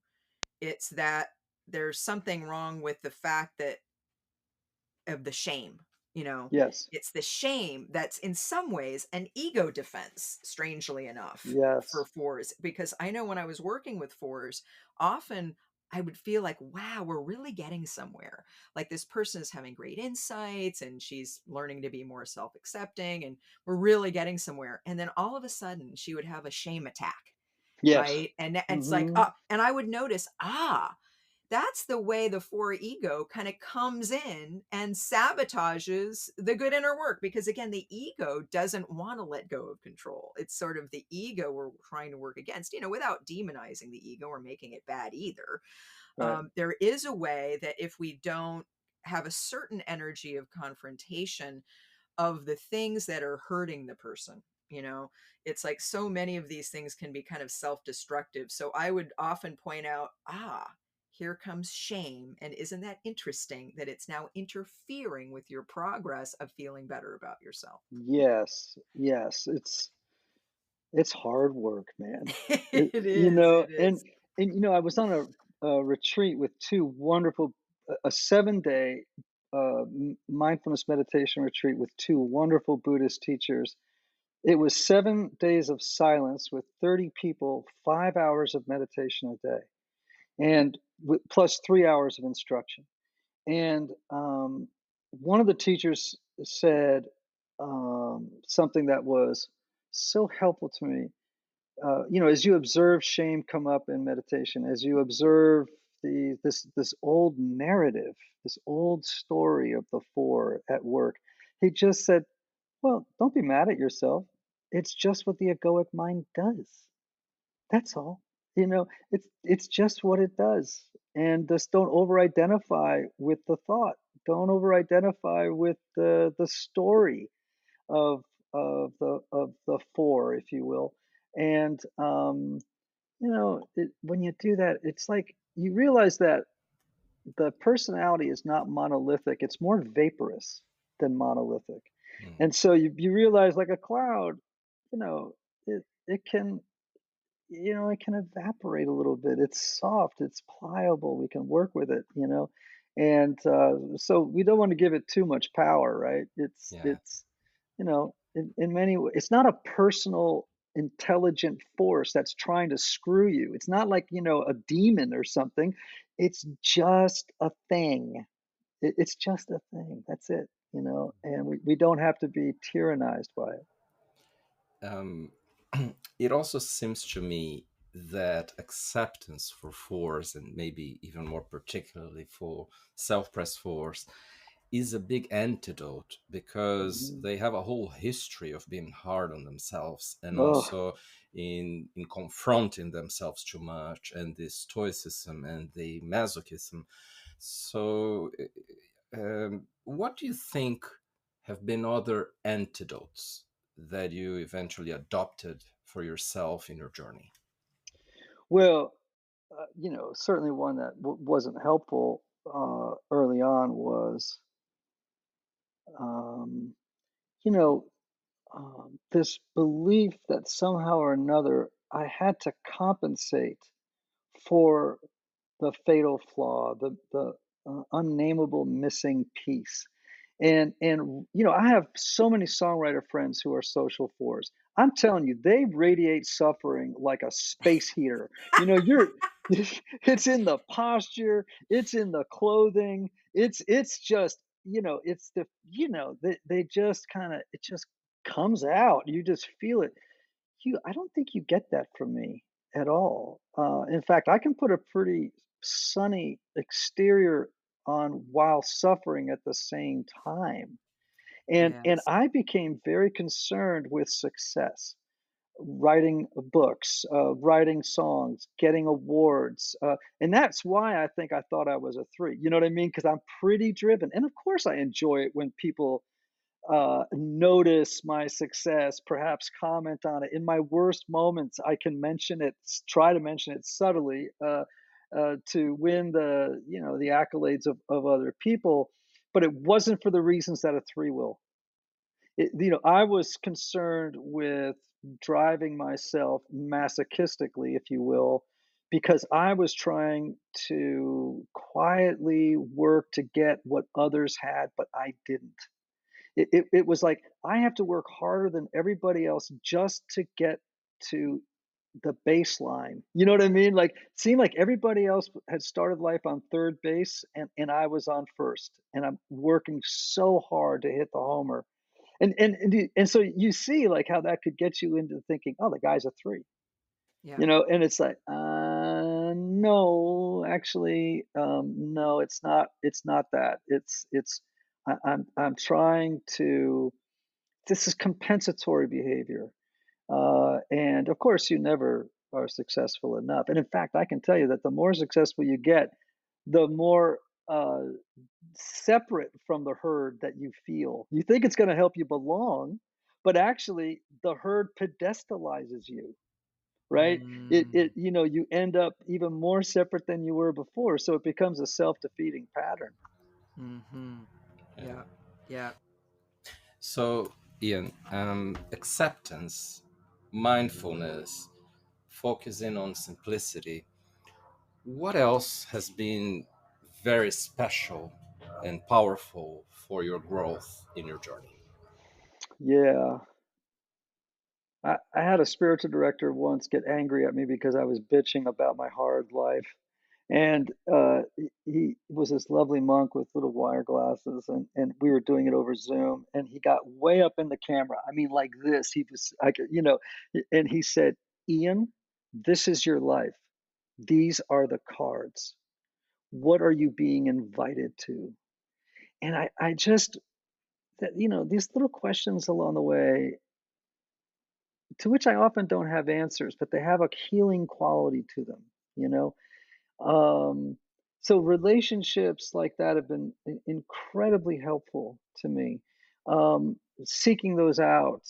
It's that there's something wrong with the fact that of the shame, you know? Yes. It's the shame that's in some ways an ego defense, strangely enough, for Yes. fours. Because I know when I was working with fours, often I would feel like, wow, we're really getting somewhere. Like this person is having great insights and she's learning to be more self accepting and we're really getting somewhere. And then all of a sudden she would have a shame attack, Yes. right? And it's like, Mhm. and I would notice, that's the way the four ego kind of comes in and sabotages the good inner work, because again the ego doesn't want to let go of control. It's sort of the ego we're trying to work against, without demonizing the ego or making it bad either. Right. There is a way that if we don't have a certain energy of confrontation of the things that are hurting the person, it's like so many of these things can be kind of self-destructive. So I would often point out, here comes shame, and isn't that interesting that it's now interfering with your progress of feeling better about yourself? Yes. Yes. It's hard work, man. It, It you is, know, it and is. I was on a retreat with two wonderful, a 7-day mindfulness meditation retreat with two wonderful Buddhist teachers. It was 7 days of silence with 30 people, 5 hours of meditation a day, and plus 3 hours of instruction. And one of the teachers said something that was so helpful to me. As you observe shame come up in meditation, as you observe this old narrative, this old story of the four at work, he just said, "Well, don't be mad at yourself. It's just what the egoic mind does. That's all. It's just what it does. And just don't over-identify with the thought. Don't over-identify with the story of of the four, if you will. And when you do that, it's like you realize that the personality is not monolithic. It's more vaporous than monolithic. Mm. And so you realize, like a cloud, you know, it can, it can evaporate a little bit. It's soft, it's pliable. We can work with it, and so we don't want to give it too much power, right? Yeah. In many ways, it's not a personal intelligent force that's trying to screw you. It's not like, a demon or something. It's just a thing. It's just a thing. That's it, and we don't have to be tyrannized by it. Um, it also seems to me that acceptance for force, and maybe even more particularly for self-pressed force, is a big antidote because Mhm. they have a whole history of being hard on themselves and Oh, also in confronting themselves too much, and the stoicism and the masochism. So what do you think have been other antidotes that you eventually adopted for yourself in your journey? well, certainly one that wasn't helpful early on was, um, you know, this belief that somehow or another I had to compensate for the fatal flaw, the unnameable missing piece. And I have so many songwriter friends who are social fours. I'm telling you, they radiate suffering like a space heater. You're it's in the posture, it's in the clothing, it's just, it's they just kind of, it just comes out. You just feel it. I don't think you get that from me at all. In fact, I can put a pretty sunny exterior on while suffering at the same time. And Yes. I became very concerned with success, writing books, writing songs, getting awards, and that's why I think I thought I was a three. You know what I mean? Because I'm pretty driven, and of course I enjoy it when people notice my success, perhaps comment on it. In my worst moments, I can mention it, try to mention it subtly, to win the accolades of other people. But it wasn't for the reasons that a three will. I was concerned with driving myself masochistically, if you will, because I was trying to quietly work to get what others had, but I didn't. It was like, I have to work harder than everybody else just to get to the baseline. You know what I mean? Like, seemed like everybody else had started life on third base, and I was on first, and I'm working so hard to hit the homer. And so you see, like, how that could get you into thinking, "Oh, the guy's a 3." Yeah. And it's like, no, actually, no, it's not that. I'm trying to, this is compensatory behavior. And of course, you never are successful enough. And in fact, I can tell you that the more successful you get, the more separate from the herd that you feel. You think it's going to help you belong, but actually, the herd pedestalizes you, right? Mm, You end up even more separate than you were before. So it becomes a self-defeating pattern. mm-hmm. Yeah. Yeah. Yeah. So, Ian, acceptance, mindfulness, focusing on simplicity. What else has been very special and powerful for your growth in your journey? Yeah. I had a spiritual director once get angry at me because I was bitching about my hard life. And he was this lovely monk with little wire glasses, and we were doing it over Zoom. And he got way up in the camera. I mean, like this. He was, I could, and he said, "Ian, this is your life. These are the cards. What are you being invited to?" And I just, these little questions along the way, to which I often don't have answers, but they have a healing quality to them, you know? Um, so relationships like that have been incredibly helpful to me. Seeking those out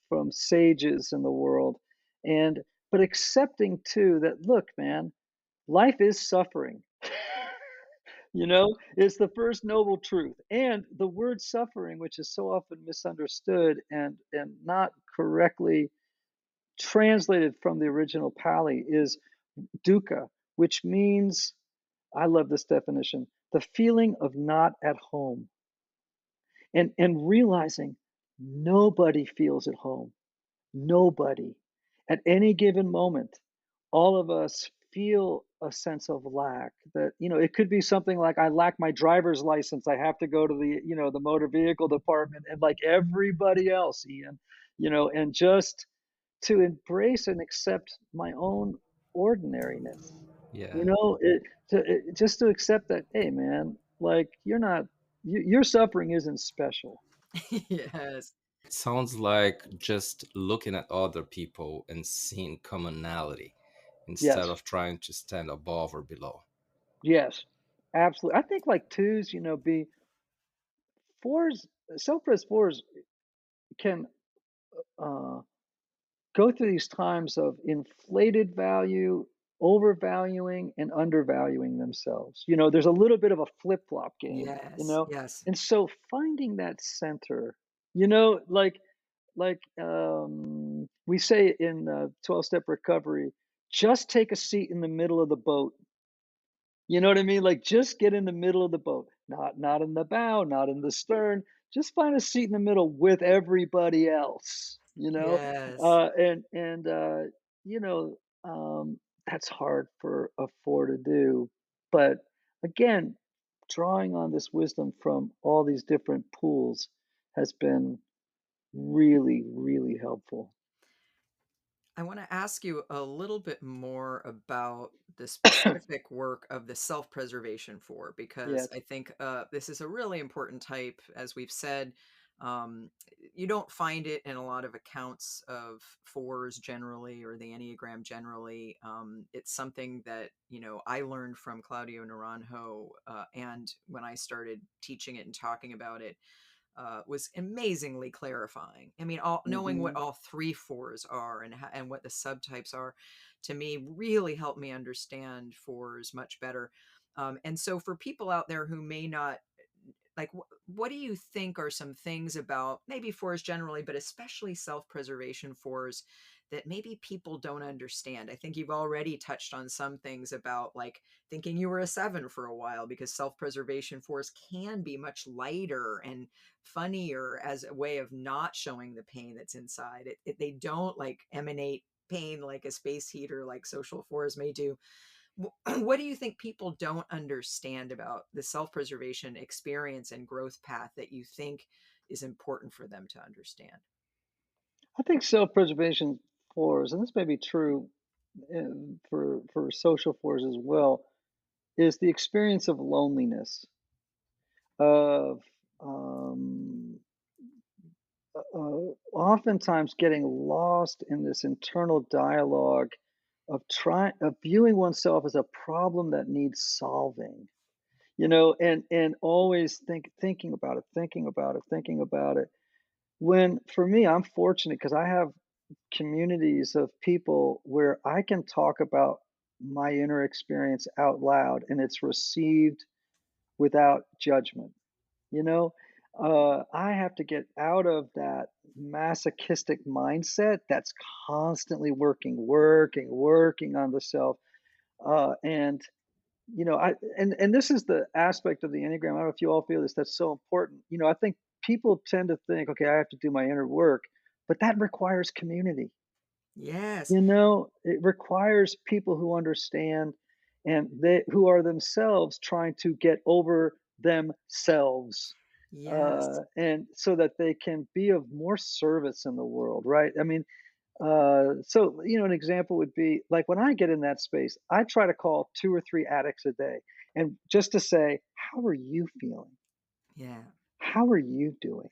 from sages in the world, and but accepting too that, look, man, life is suffering. It's the first noble truth. And the word suffering, which is so often misunderstood and not correctly translated from the original Pali, is dukkha, which means, I love this definition, the feeling of not at home, and realizing nobody feels at home. Nobody. At any given moment, all of us feel a sense of lack. That, it could be something like, I lack my driver's license. I have to go to the motor vehicle department, and like everybody else, Ian, and just to embrace and accept my own ordinariness. Yeah. You know, just to accept that, hey, man, like, your suffering isn't special. Yes. It sounds like just looking at other people and seeing commonality instead Yes. of trying to stand above or below. Yes, absolutely. I think like twos, be fours, self-pres fours can uh, go through these times of inflated value, overvaluing, and undervaluing themselves. There's a little bit of a flip-flop game, Yes. Yes. and so finding that center, like we say in 12-step recovery, just take a seat in the middle of the boat. You know what I mean? Like, just get in the middle of the boat, not in the bow, not in the stern. Just find a seat in the middle with everybody else. Yes. And you know, that's hard for a four to do. But again, drawing on this wisdom from all these different pools has been really, really helpful. I want to ask you a little bit more about the specific work of the self-preservation for, because Yes. I think this is a really important type. As we've said, um, you don't find it in a lot of accounts of fours generally, or the Enneagram generally. It's something that, I learned from Claudio Naranjo, and when I started teaching it and talking about it, was amazingly clarifying. I mean, all knowing what Hmm. all three fours are, and what the subtypes are, to me really helped me understand fours much better. And so, for people out there who may not, like, what do you think are some things about maybe fours generally, but especially self-preservation fours, that maybe people don't understand? I think you've already touched on some things about, like, thinking you were a seven for a while, because self-preservation fours can be much lighter and funnier as a way of not showing the pain that's inside they don't like emanate pain like a space heater like social fours may do. What do you think people don't understand about the self-preservation experience and growth path that you think is important for them to understand? I think self-preservation fours, and this may be true for social fours as well, is the experience of loneliness, of um, oftentimes getting lost in this internal dialogue of viewing oneself as a problem that needs solving. And always thinking about it, thinking about it, thinking about it. When for me, I'm fortunate because I have communities of people where I can talk about my inner experience out loud and it's received without judgment. You know, I have to get out of that masochistic mindset that's constantly working on the self. And I and this is the aspect of the Enneagram. I don't know if you all feel this. That's so important. I think people tend to think, okay, I have to do my inner work, but that requires community. Yes. It requires people who understand and who are themselves trying to get over themselves, Yes. and so that they can be of more service in the world, right? I mean, so an example would be like when I get in that space, I try to call 2 or 3 addicts a day, and just to say, how are you feeling? Yeah. How are you doing?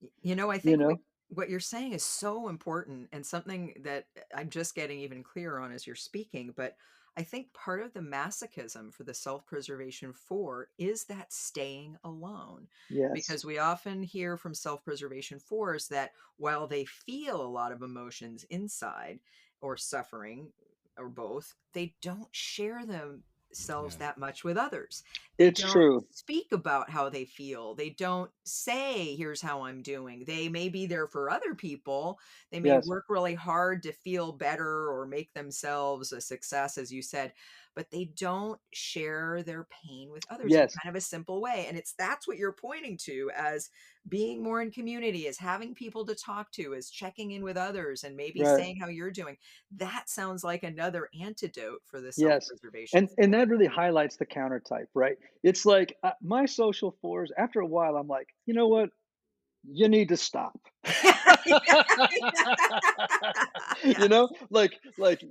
I You think what know? what you're saying is so important, and something that I'm just getting even clearer on as you're speaking. But I think part of the masochism for the self-preservation four is that staying alone, Yes. because we often hear from self-preservation fours that while they feel a lot of emotions inside, or suffering, or both, they don't share them themselves Yeah. that much with others. They It's don't true. speak about how they feel. They don't say, here's how I'm doing. They may be there for other people. They may Yes. work really hard to feel better or make themselves a success, as you said, but they don't share their pain with others in Yes. kind of a simple way. And that's what you're pointing to as being more in community, as having people to talk to, as checking in with others and maybe Right. saying how you're doing. That sounds like another antidote for the Yes. self-preservation And for. that really highlights the counter type, right? It's like my social fours, after a while, I'm like, you know what? You need to stop. You Yes. know, like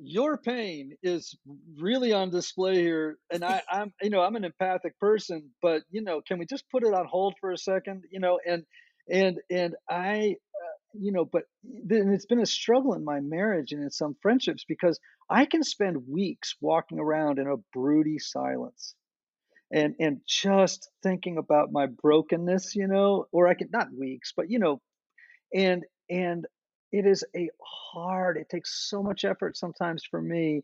your pain is really on display here, and I'm I'm an empathic person, but can we just put it on hold for a second? And but then it's been a struggle in my marriage and in some friendships because I can spend weeks walking around in a broody silence and just thinking about my brokenness, or I can not weeks, but and it is it takes so much effort sometimes for me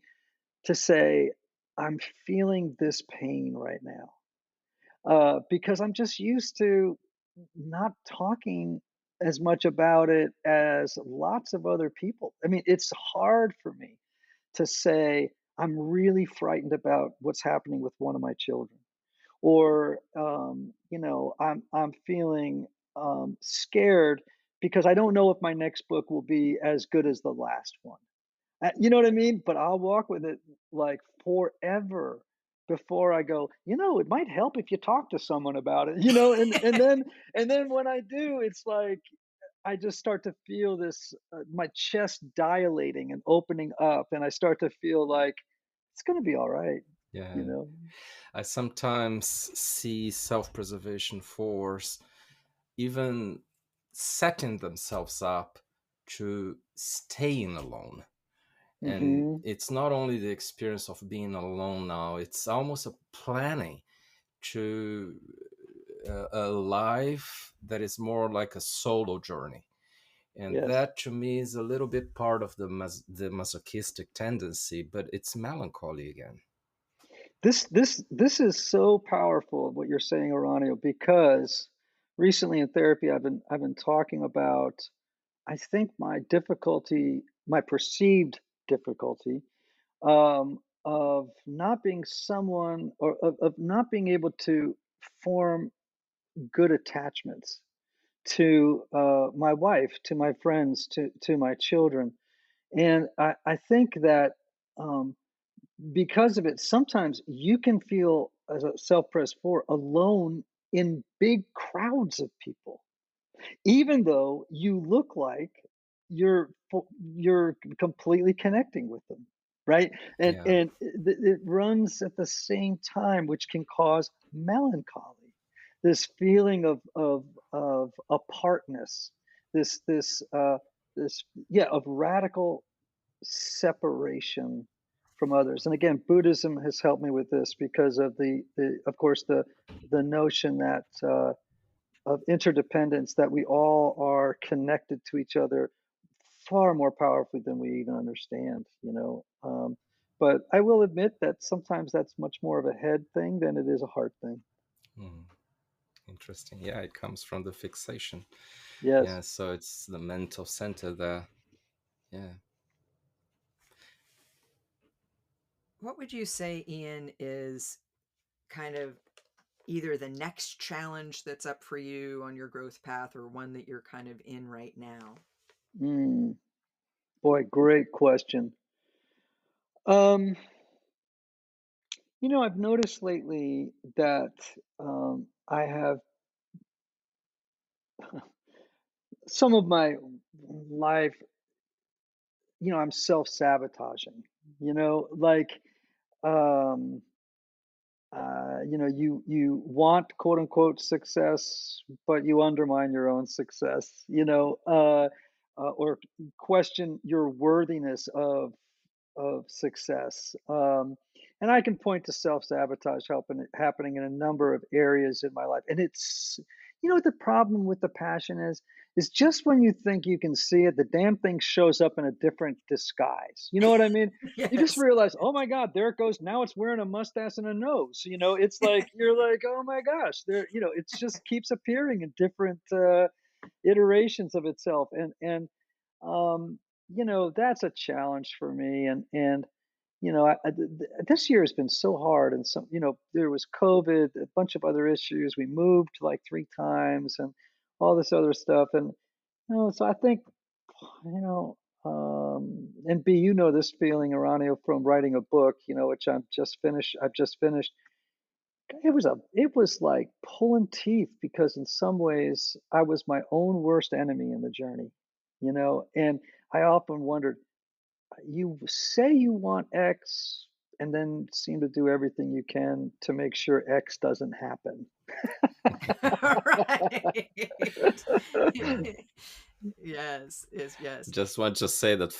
to say, I'm feeling this pain right now. Because I'm just used to not talking as much about it as lots of other people. I mean, it's hard for me to say, I'm really frightened about what's happening with one of my children, or I'm feeling scared because I don't know if my next book will be as good as the last one. You know what I mean? But I'll walk with it like forever before I go, it might help if you talk to someone about it, and then when I do, it's like I just start to feel this my chest dilating and opening up, and I start to feel like it's going to be all right, you Yeah. know. I sometimes see self-preservation force even setting themselves up to staying alone. And Mhm. it's not only the experience of being alone now, it's almost a planning to a life that is more like a solo journey. And Yes. that to me is a little bit part of the masochistic tendency, but it's melancholy again. This is so powerful what you're saying, Uranio, because recently in therapy I've been talking about, I think, my perceived difficulty, of not being someone, or of not being able to form good attachments to my wife, to my friends, to my children. And I think that because of it, sometimes you can feel, as a self-pres 4, alone in big crowds of people, even though you look like you're completely connecting with them, right? and Yeah. and it runs at the same time, which can cause melancholy, this feeling of apartness, this yeah, of radical separation from others. And again, Buddhism has helped me with this because of the of course the notion that of interdependence, that we all are connected to each other far more powerfully than we even understand. But I will admit that sometimes that's much more of a head thing than it is a heart thing. Hmm. Interesting. Yeah, it comes from the fixation. Yes. Yeah, so it's the mental center there. Yeah. What would you say, Ian, is kind of either the next challenge that's up for you on your growth path or one that you're kind of in right now? Mm, boy, great question. um I've noticed lately that I have some of my life, I'm self-sabotaging, like, um, you want quote unquote success, but you undermine your own success, or question your worthiness of success. And I can point to self-sabotage happening in a number of areas in my life, and it's you know what the problem with the passion is just when you think you can see it, the damn thing shows up in a different disguise. You know what I mean? You just Yes. realize, oh my God, there it goes. Now it's wearing a mustache and a nose. You know, it's like you're like, oh my gosh, there. You know, it just keeps appearing in different iterations of itself, um, you know, that's a challenge for me. And you know, this year has been so hard, and some, you know, there was COVID, a bunch of other issues. We moved like 3 times, and all this other stuff, and you know, so I think, you know, and B, you know, this feeling, Uranio, from writing a book, you know, which I'm just finished. I've just finished. It was like pulling teeth because in some ways I was my own worst enemy in the journey, you know, and I often wondered, you say you want X and then seem to do everything you can to make sure X doesn't happen. Right. Yes, yes, yes. Just want to say that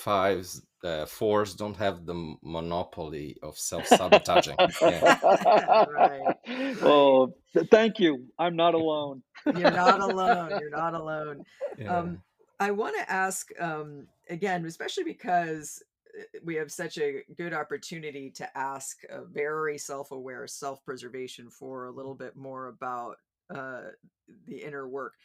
fours don't have the monopoly of self-sabotaging. Yeah. Right, right. Oh, thank you. I'm not alone. You're not alone, you're not alone. Yeah. Um, I wanna ask, again, especially because, we have such a good opportunity to ask a very self-aware self-preservation for a little bit more about, uh, the inner work.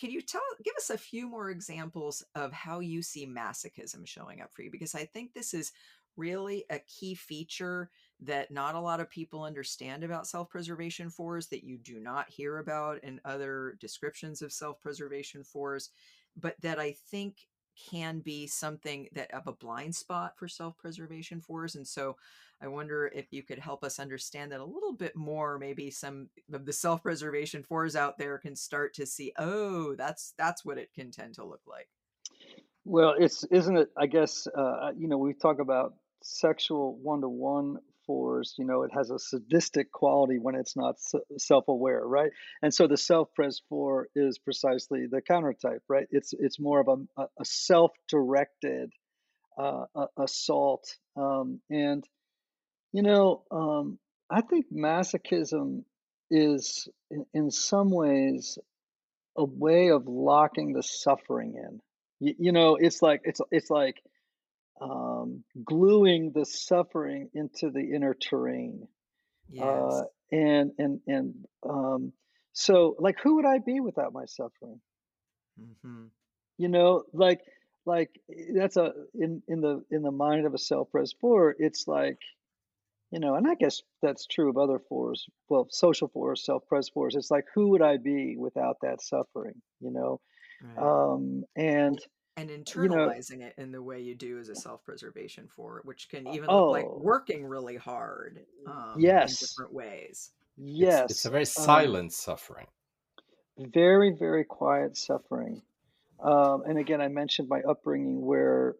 Can you give us a few more examples of how you see masochism showing up for you? Because I think this is really a key feature that not a lot of people understand about self-preservation fours, that you do not hear about in other descriptions of self-preservation fours, but that I think can be something that of a blind spot for self-preservation fours. And so I wonder if you could help us understand that a little bit more. Maybe some of the self-preservation fours out there can start to see, oh, that's what it can tend to look like. Well, it's isn't it? I guess you know, we talk about sexual one-to-one force. You know, it has a sadistic quality when it's not self-aware, right? And so the self-pres four is precisely the countertype, right? It's more of a self-directed assault, and you know, I think masochism is in some ways a way of locking the suffering in. You know, it's like gluing the suffering into the inner terrain. Uh, Yes. and so, like, who would I be without my suffering? Hmm. You know, that's a in the mind of a self-pres four. It's like, you know, and I guess that's true of other fours. Well, social fours, self-pres fours. It's like, who would I be without that suffering? You know, Right. and And you know, internalizing it in the way you do as a self-preservation for, which can even look like oh, working really hard, in yes, different ways. It's a yes, very silent suffering. very, very quiet suffering. And again, I mentioned my upbringing where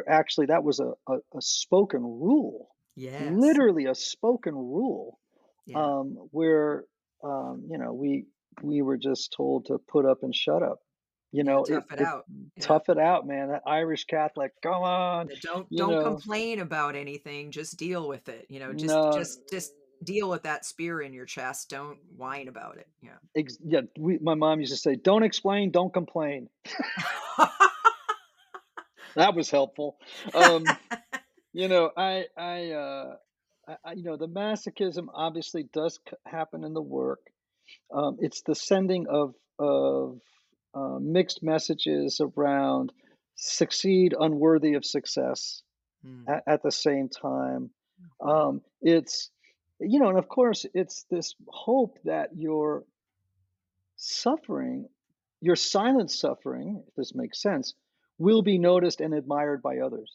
actually that was a spoken rule, Yes. literally a spoken rule, Yeah. where you know, we were just told to put up and shut up. You Yeah. know, Tough it it out. Yeah. tough it out, man. That Irish Catholic, come on, Yeah, don't you don't know, complain about anything, just deal with it, no, just deal with that spear in your chest, don't whine about it, yeah. yeah. My mom used to say, "Don't explain, don't complain." That was helpful. Um, You know, you know, the masochism obviously does happen in the work. It's the sending of mixed messages around succeed unworthy of success Mm, at the same time. mhm. It's, you know, and of course, it's this hope that your suffering, your silent suffering, if this makes sense, will be noticed and admired by others.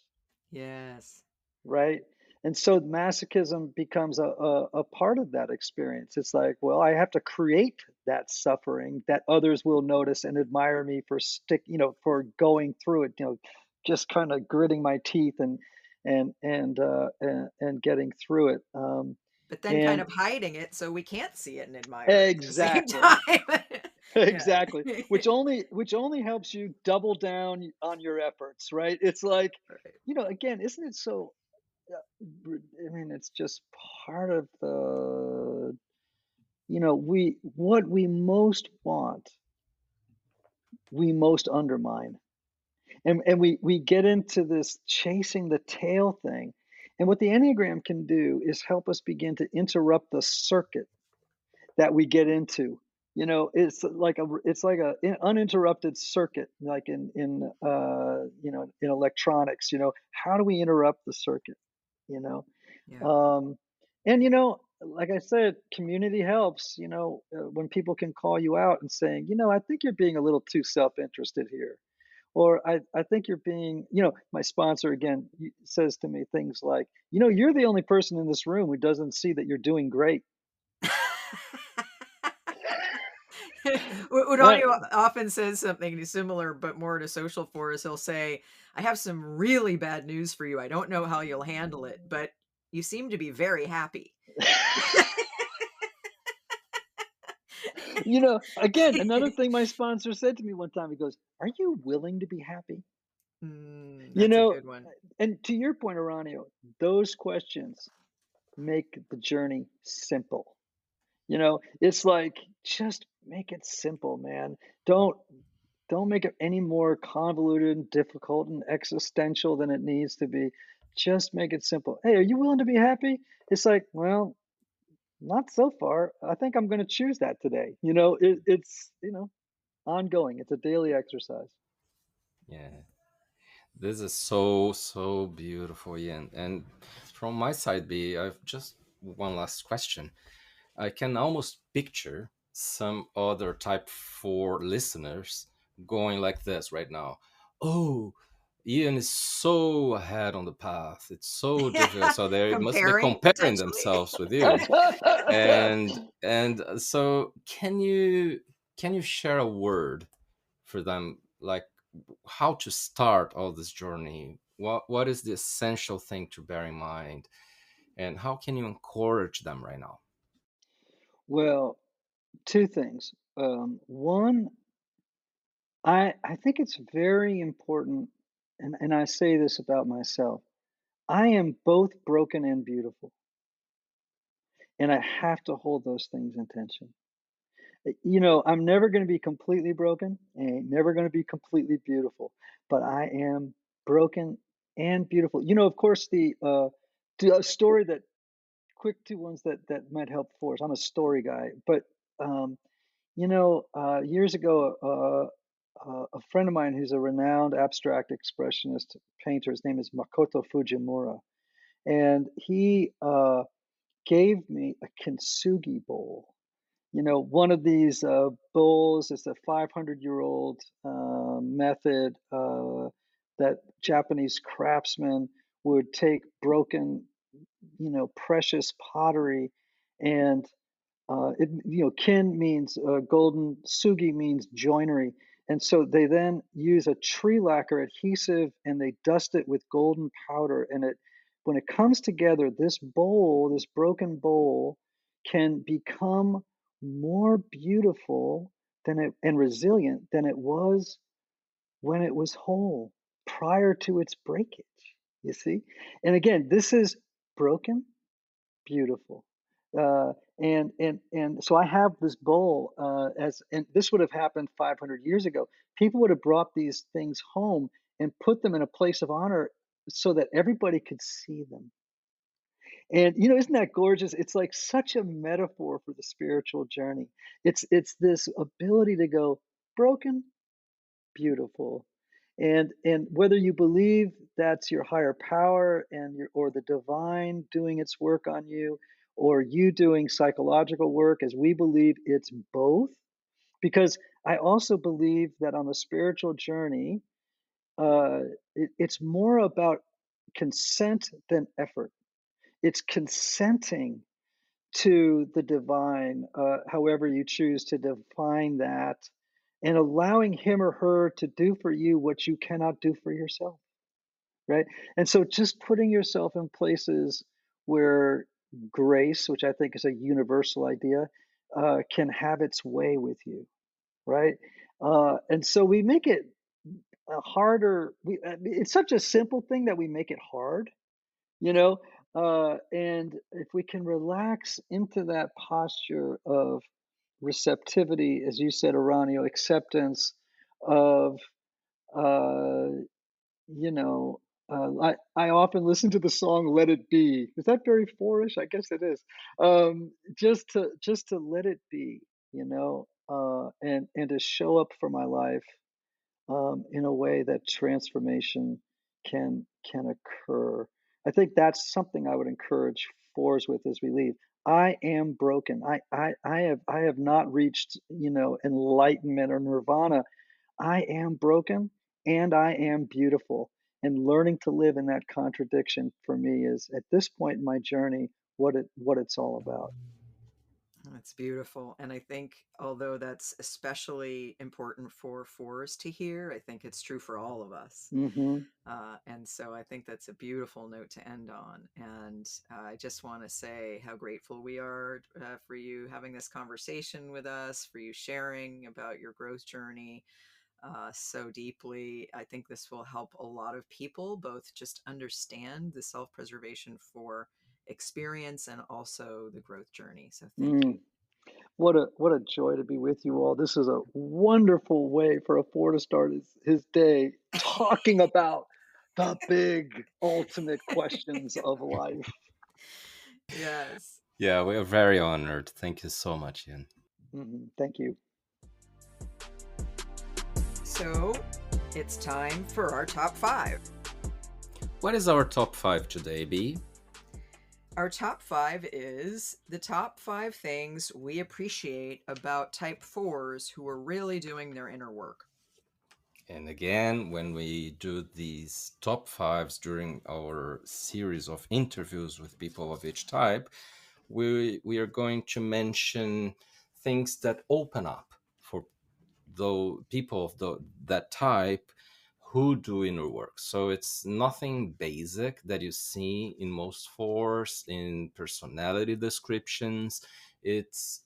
Yes. Right? And so masochism becomes a part of that experience. It's like, well, I have to create that suffering that others will notice and admire me for you know, for going through it, you know, just kind of gritting my teeth and getting through it. But then kind And of hiding it so we can't see it and admire it at the same exactly, time. Yeah. exactly, which only helps you double down on your efforts, right? It's like, Right. you know, again, isn't it so I mean, it's just part of the, what we most want, we most undermine. And we get into this chasing the tail thing. And what the Enneagram can do is help us begin to interrupt the circuit that we get into. It's like a uninterrupted circuit, like in electronics. How do we interrupt the circuit? You know, Yeah. um, and like I said, community helps. When people can call you out and saying, I think you're being a little too self-interested here, or I think you're being, my sponsor again says to me things like, you're the only person in this room who doesn't see that you're doing great. Right. Uranio often says something similar, but more to social force. He'll say, I have some really bad news for you. I don't know how you'll handle it, but you seem to be very happy. Again, another thing my sponsor said to me one time, he goes, "Are you willing to be happy?" You That's a know, good one. and to your point, Aranio, those questions make the journey simple. It's like, just make it simple, man. Don't don't make it any more convoluted and difficult and existential than it needs to be. Just make it simple. Hey, are you willing to be happy? It's like, well, not so far. I think I'm going to choose that today. It's ongoing. It's a daily exercise. Yeah. This is so, so beautiful, Ian. And from my side, B, I've just one last question. I can almost picture some other type 4 listeners going like this right now. Oh, Ian is so ahead on the path. It's so difficult. So they must be Comparing comparing potentially. themselves with you. And so can you share a word for them, like how to start all this journey? What is the essential thing to bear in mind, and how can you encourage them right now? Well, two things. One, I think it's very important, and I say this about myself. I am both broken and beautiful, and I have to hold those things in tension. I'm never going to be completely broken and never going to be completely beautiful, but I am broken and beautiful. Of course, the story that quick two ones that might help for us. I'm a story guy, but um, years ago, a friend of mine who's a renowned abstract expressionist painter, his name is Makoto Fujimura, and he gave me a kintsugi bowl. One of these bowls is a 500-year-old method that Japanese craftsmen would take broken, precious pottery and kin means golden, sugi means joinery. And so they then use a tree lacquer adhesive and they dust it with golden powder. And when it comes together, this bowl, this broken bowl, can become more beautiful and resilient than it was when it was whole prior to its breakage. You see? And again, this is broken, beautiful. And so I have this bowl and this would have happened 500 years ago. People would have brought these things home and put them in a place of honor so that everybody could see them. And isn't that gorgeous? It's like such a metaphor for the spiritual journey. It's this ability to go broken, beautiful. And whether you believe that's your higher power and or the divine doing its work on you, or you doing psychological work, as we believe it's both, because I also believe that on the spiritual journey, it's more about consent than effort. It's consenting to the divine, however you choose to define that, and allowing him or her to do for you what you cannot do for yourself, right? And so just putting yourself in places where grace, which I think is a universal idea, can have its way with you, right? And so we make it harder. It's such a simple thing that we make it hard, you know And if we can relax into that posture of receptivity, as you said, Uranio, acceptance of, uh, you know, I often listen to the song "Let It Be." Is that very fourish? I guess it is. Just to let it be, and to show up for my life in a way that transformation can occur. I think that's something I would encourage fours with as we leave. I am broken. I have not reached, enlightenment or nirvana. I am broken and I am beautiful. And learning to live in that contradiction for me is at this point in my journey what it's all about. That's beautiful. And I think, although that's especially important for fours to hear, I think it's true for all of us. Hmm. And so I think that's a beautiful note to end on. And I just want to say how grateful we are for you having this conversation with us, for you sharing about your growth journey so deeply. I think this will help a lot of people both just understand the self preservation for experience and also the growth journey. So thank you. What a joy to be with you all. This is a wonderful way for a four to start his day talking about the big ultimate questions of life. Yes. Yeah, we are very honored. Thank you so much, Ian. Thank you. So it's time for our top five. What is our top five today, B? Our top five is the top five things we appreciate about type fours who are really doing their inner work. And again, when we do these top fives during our series of interviews with people of each type, we are going to mention things that open up for the people of that type who do inner work. So it's nothing basic that you see in most fours in personality descriptions. It's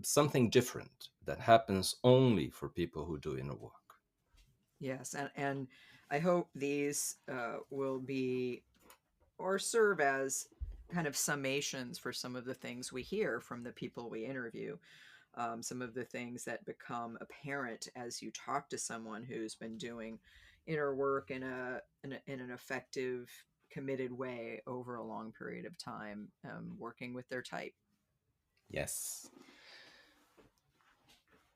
something different that happens only for people who do inner work. Yes, and I hope these will be or serve as kind of summations for some of the things we hear from the people we interview. Some of the things that become apparent as you talk to someone who's been doing inner work in an effective, committed way over a long period of time, working with their type. Yes.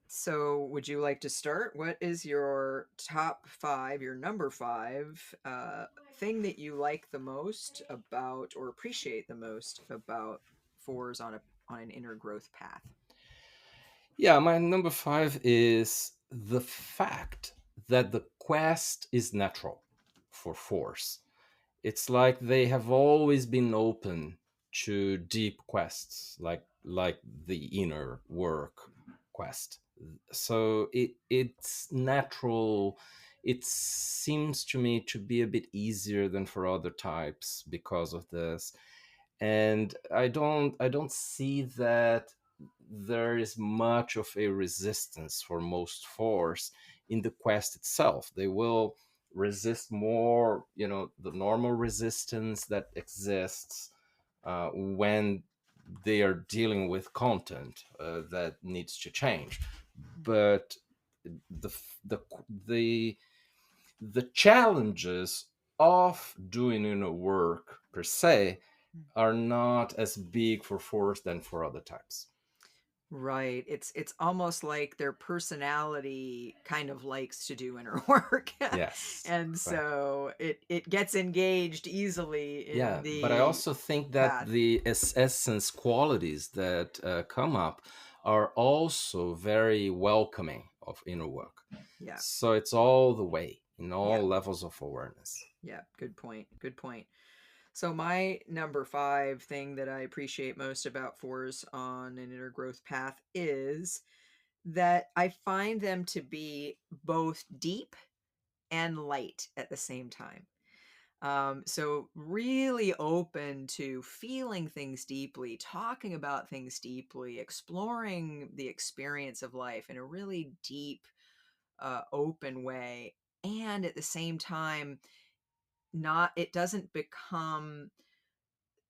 So, would you like to start? What is your top five, your number five thing that you like the most about or appreciate the most about fours on an inner growth path? Yeah, my number five is the fact that the quest is natural for force. It's like they have always been open to deep quests, like the inner work quest. So it's natural. It seems to me to be a bit easier than for other types because of this, and I don't see that there is much of a resistance for most force in the quest itself. They will resist more, the normal resistance that exists when they are dealing with content that needs to change. But the the the the challenges of doing inner work per se are not as big for force than for other types. Right. It's almost like their personality kind of likes to do inner work. Yes, And correct. so it gets engaged easily in Yeah, but I the also think that path. the essence qualities that come up are also very welcoming of inner work. Yeah. So it's all the way in Yeah. all levels of awareness. Yeah. Good point. Good point. So my number five thing that I appreciate most about fours on an inner growth path is that I find them to be both deep and light at the same time. So really open to feeling things deeply, talking about things deeply, exploring the experience of life in a really deep, open way. And at the same time, not, it doesn't become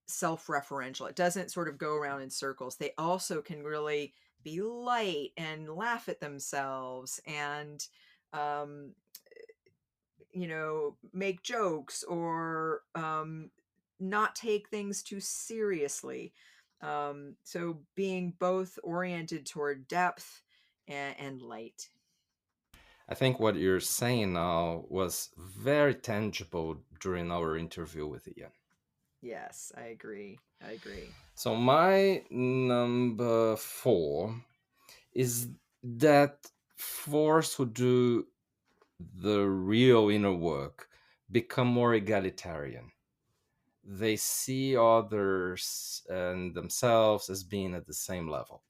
self-referential. It doesn't sort of go around in circles. They also can really be light and laugh at themselves and um, make jokes or not take things too seriously. So being both oriented toward depth and light. I think what you're saying now was very tangible during our interview with Ian. Yes, I agree. I agree. So my number 4 is that fours who do the real inner work become more egalitarian. They see others and themselves as being at the same level.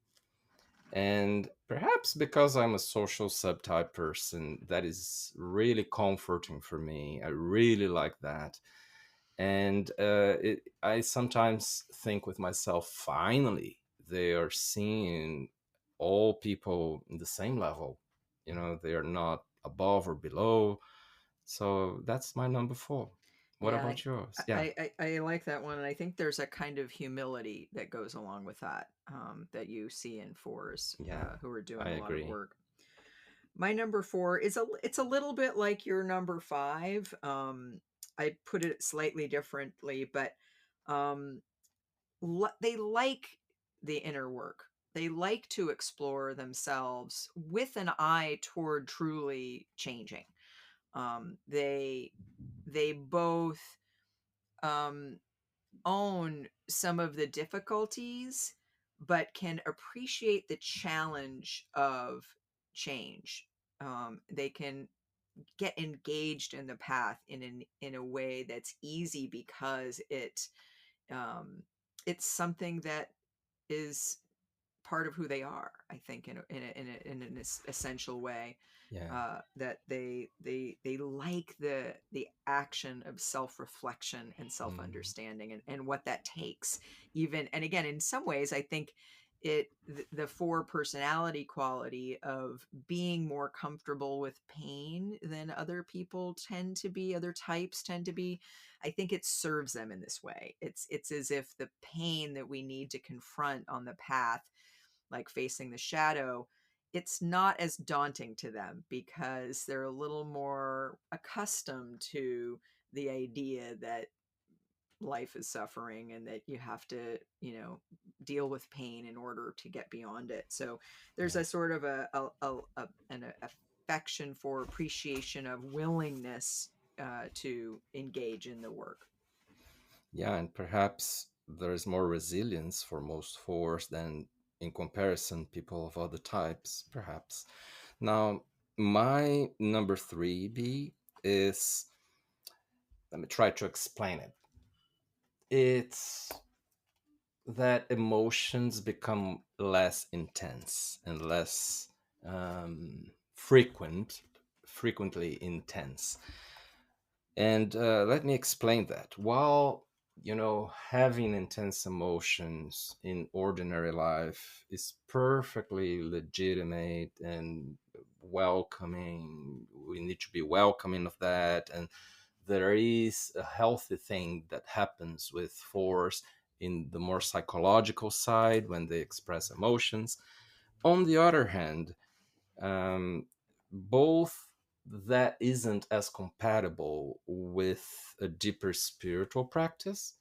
And perhaps because I'm a social subtype person, that is really comforting for me. I really like that. And I sometimes think with myself, finally, they are seeing all people in the same level. They are not above or below. So that's my number 4. What Yeah, about yours? Yeah, I like that one, and I think there's a kind of humility that goes along with that, that you see in fours yeah, who are I doing a lot of agree. work. My number 4 is it's a little bit like your number 5. I put it slightly differently, but um, they like the inner work. They like to explore themselves with an eye toward truly changing. They both um, own some of the difficulties, but can appreciate the challenge of change. They can get engaged in the path in a way that's easy because it's something that is part of who they are. I think in an essential way, Yeah, that they like the action of self-reflection and mm, self-understanding and what that takes. Even, and again, in some ways I think the 4 personality quality of being more comfortable with pain than other people tend to be, other types tend to be, I think it serves them in this way. It's as if the pain that we need to confront on the path, like facing the shadow, it's not as daunting to them because they're a little more accustomed to the idea that life is suffering and that you have to, deal with pain in order to get beyond it. So there's yeah. a sort of an affection for appreciation of willingness to engage in the work. Yeah, and perhaps there is more resilience for most fours than in comparison people of other types, perhaps. Now, my number 3B is, let me try to explain it. It's that emotions become less intense and less frequently intense. And let me explain that. While, having intense emotions in ordinary life is perfectly legitimate and welcoming, we need to be welcoming of that. And there is a healthy thing that happens with fours in the more psychological side when they express emotions. On the other hand, both that isn't as compatible with a deeper spiritual practice,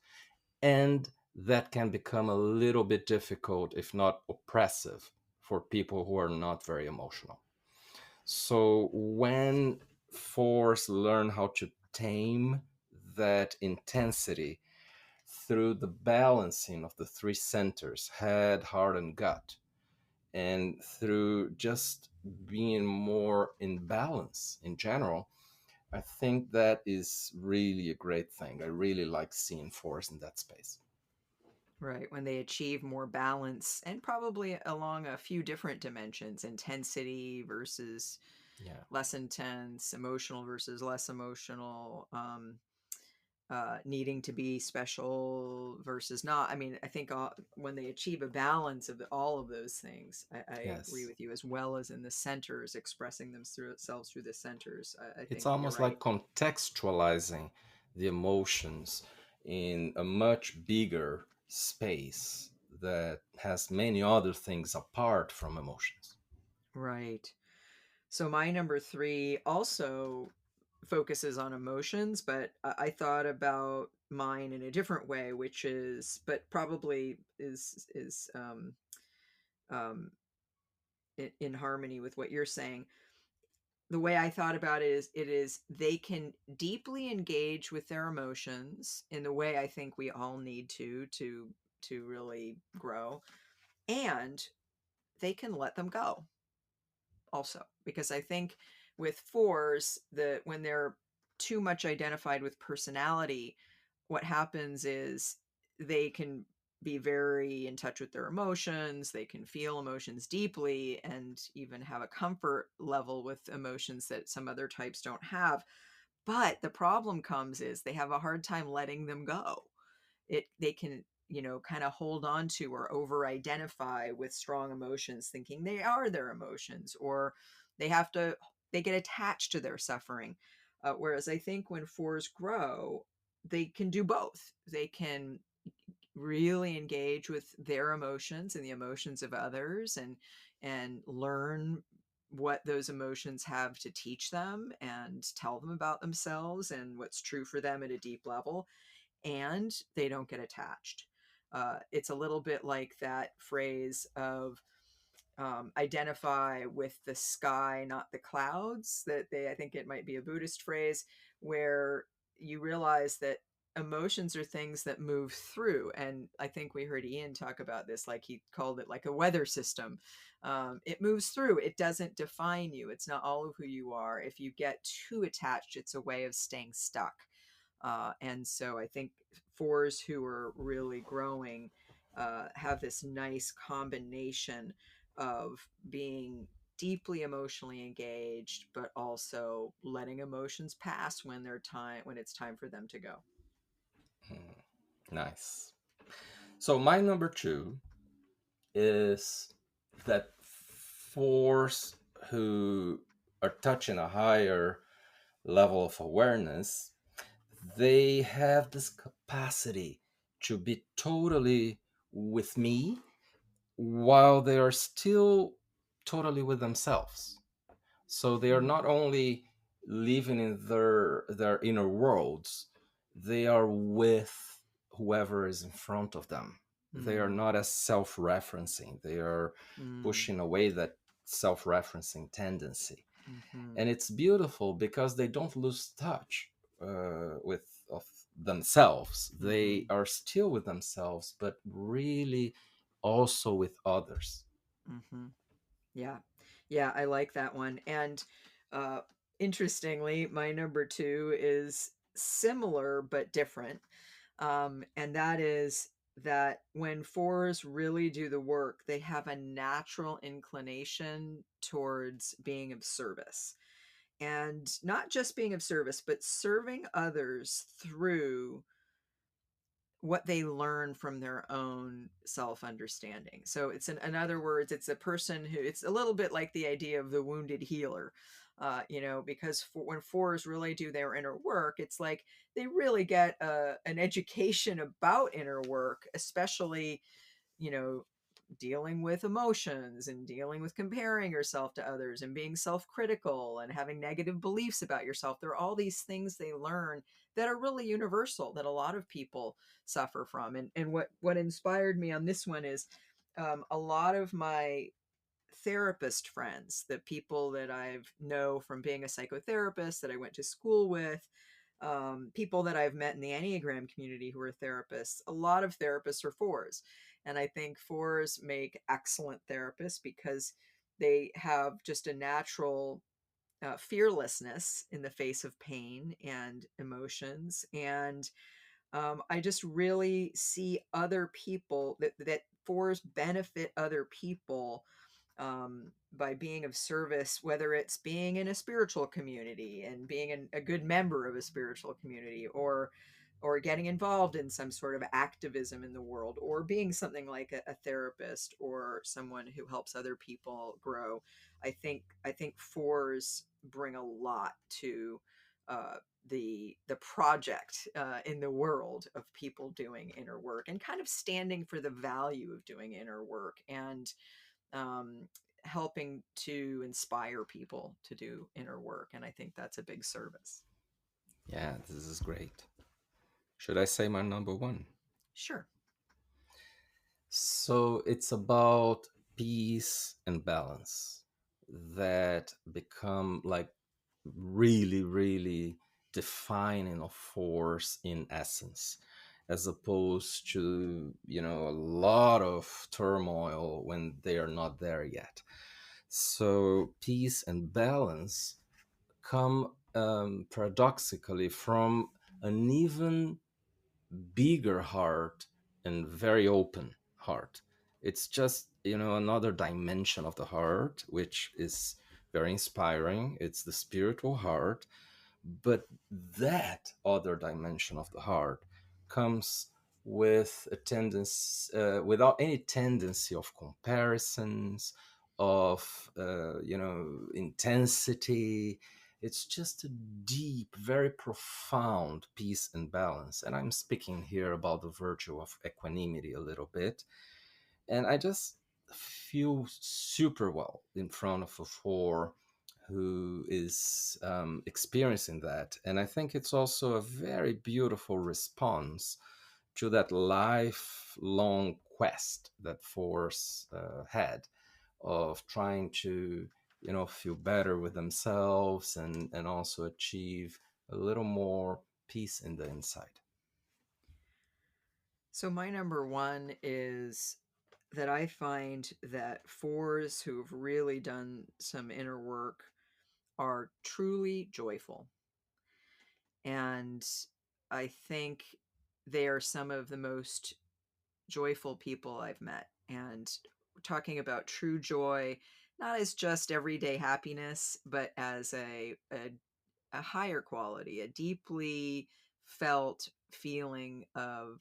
and that can become a little bit difficult, if not oppressive, for people who are not very emotional. So when fours learn how to tame that intensity through the balancing of the 3 centers, head, heart, and gut, and through just being more in balance in general, I think that is really a great thing. I really like seeing fours in that space. Right, when they achieve more balance and probably along a few different dimensions, intensity versus Yeah. less intense, emotional versus less emotional, needing to be special versus not. I mean, I think when they achieve a balance of all of those things, I agree Yes. with you, as well as in the centers, expressing themselves through the centers. I It's think you're almost right. like contextualizing the emotions in a much bigger space that has many other things apart from emotions. Right. So my number three also focuses on emotions, but I thought about mine in a different way, which is, but probably is um, in harmony with what you're saying. The way I thought about it is they can deeply engage with their emotions in the way I think we all need to really grow, and they can let them go also, because I think with fours, the when they're too much identified with personality, what happens is they can be very in touch with their emotions, they can feel emotions deeply and even have a comfort level with emotions that some other types don't have. But the problem comes is they have a hard time letting them go. They can, kind of hold on to or over identify with strong emotions, thinking they are their emotions, or they have to they get attached to their suffering. Whereas I think when fours grow, they can do both. They can really engage with their emotions and the emotions of others, and learn what those emotions have to teach them and tell them about themselves and what's true for them at a deep level, and they don't get attached. It's a little bit like that phrase of identify with the sky, not the clouds. I think it might be a Buddhist phrase, where you realize that emotions are things that move through. And I think we heard Ian talk about this, like he called it like a weather system. It moves through, it doesn't define you. It's not all of who you are. If you get too attached, it's a way of staying stuck. And so I think fours who are really growing have this nice combination of being deeply emotionally engaged, but also letting emotions pass when it's time for them to go. Nice. So my number two is that force who are touching a higher level of awareness, they have this capacity to be totally with me while they are still totally with themselves. So they are not only living in their inner worlds, they are with whoever is in front of them. They are Mm, not as self-referencing. They are mm, pushing away that self-referencing tendency. mm-hmm, And it's beautiful because they don't lose touch with of themselves. mm-hmm, They are still with themselves, but really also with others. mm-hmm. Yeah. Yeah, I like that one. And uh, interestingly, my number two is similar but different. And that is that when fours really do the work, they have a natural inclination towards being of service. And not just being of service, but serving others through what they learn from their own self-understanding. So in other words, it's a person who, it's a little bit like the idea of the wounded healer. Because when fours really do their inner work, it's like they really get an education about inner work, especially, you know, dealing with emotions and dealing with comparing yourself to others and being self-critical and having negative beliefs about yourself. There are all these things they learn that are really universal, that a lot of people suffer from. And what inspired me on this one is a lot of my therapist friends, the people that I've know from being a psychotherapist, that I went to school with, people that I've met in the Enneagram community who are therapists. A lot of therapists are fours. And I think fours make excellent therapists because they have just a natural fearlessness in the face of pain and emotions. And I just really see other people, that fours benefit other people by being of service, whether it's being in a spiritual community and being a good member of a spiritual community, or getting involved in some sort of activism in the world, or being something like a therapist or someone who helps other people grow. I think fours bring a lot to the project in the world of people doing inner work and kind of standing for the value of doing inner work and helping to inspire people to do inner work. And I think that's a big service. Yeah, this is great. Should I say my number one? Sure. So it's about peace and balance that become like really, really defining a force in essence, as opposed to, a lot of turmoil when they are not there yet. So peace and balance come paradoxically from an even bigger heart and very open heart. It's just, another dimension of the heart, which is very inspiring. It's the spiritual heart. But that other dimension of the heart comes with a tendency, without any tendency of comparisons, of, intensity. It's just a deep, very profound peace and balance. And I'm speaking here about the virtue of equanimity a little bit. And I just feel super well in front of a four who is experiencing that. And I think it's also a very beautiful response to that lifelong quest that fours had of trying to, feel better with themselves and also achieve a little more peace in the inside. So my number one is that I find that fours who've really done some inner work are truly joyful. And I think they are some of the most joyful people I've met. And talking about true joy, not as just everyday happiness, but as a higher quality, a deeply felt feeling of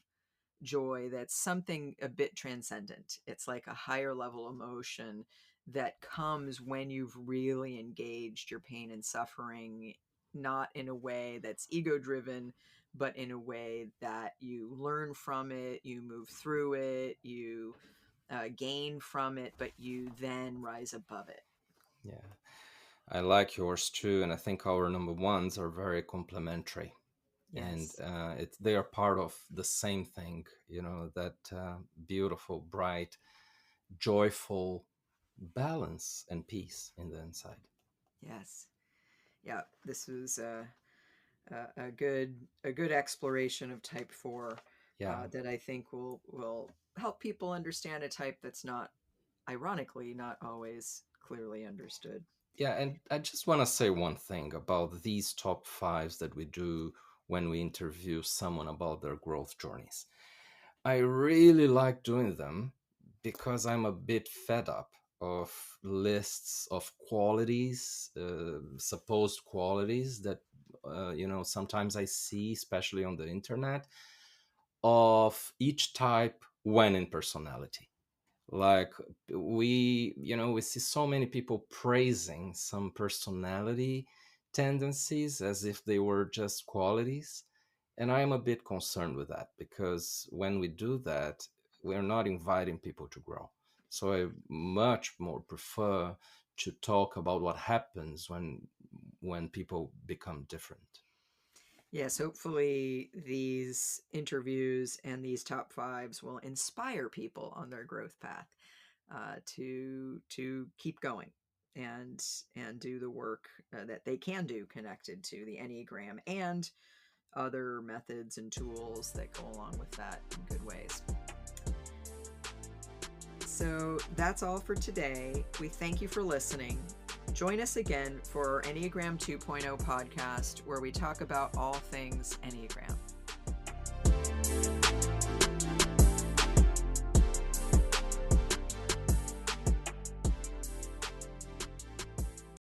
joy that's something a bit transcendent. It's like a higher level emotion that comes when you've really engaged your pain and suffering, not in a way that's ego driven, but in a way that you learn from it, you move through it, you gain from it, but you then rise above it. Yeah, I like yours too. And I think our number ones are very complementary. And Yes. they are part of the same thing, that beautiful, bright, joyful balance and peace in the inside. Yes. Yeah. This was a good exploration of type 4 Yeah. that I think will help people understand a type that's not, ironically, not always clearly understood. Yeah, and I just want to say one thing about these top fives that we do when we interview someone about their growth journeys. I really like doing them because I'm a bit fed up of lists of qualities, supposed qualities that, sometimes I see, especially on the internet, of each type when in personality. Like we see so many people praising some personality tendencies as if they were just qualities, and I am a bit concerned with that, because when we do that, we're not inviting people to grow. So I much more prefer to talk about what happens when people become different. Yes, hopefully these interviews and these top fives will inspire people on their growth path to keep going and do the work that they can do connected to the Enneagram and other methods and tools that go along with that in good ways. So that's all for today. We thank you for listening. Join us again for our Enneagram 2.0 podcast, where we talk about all things Enneagram.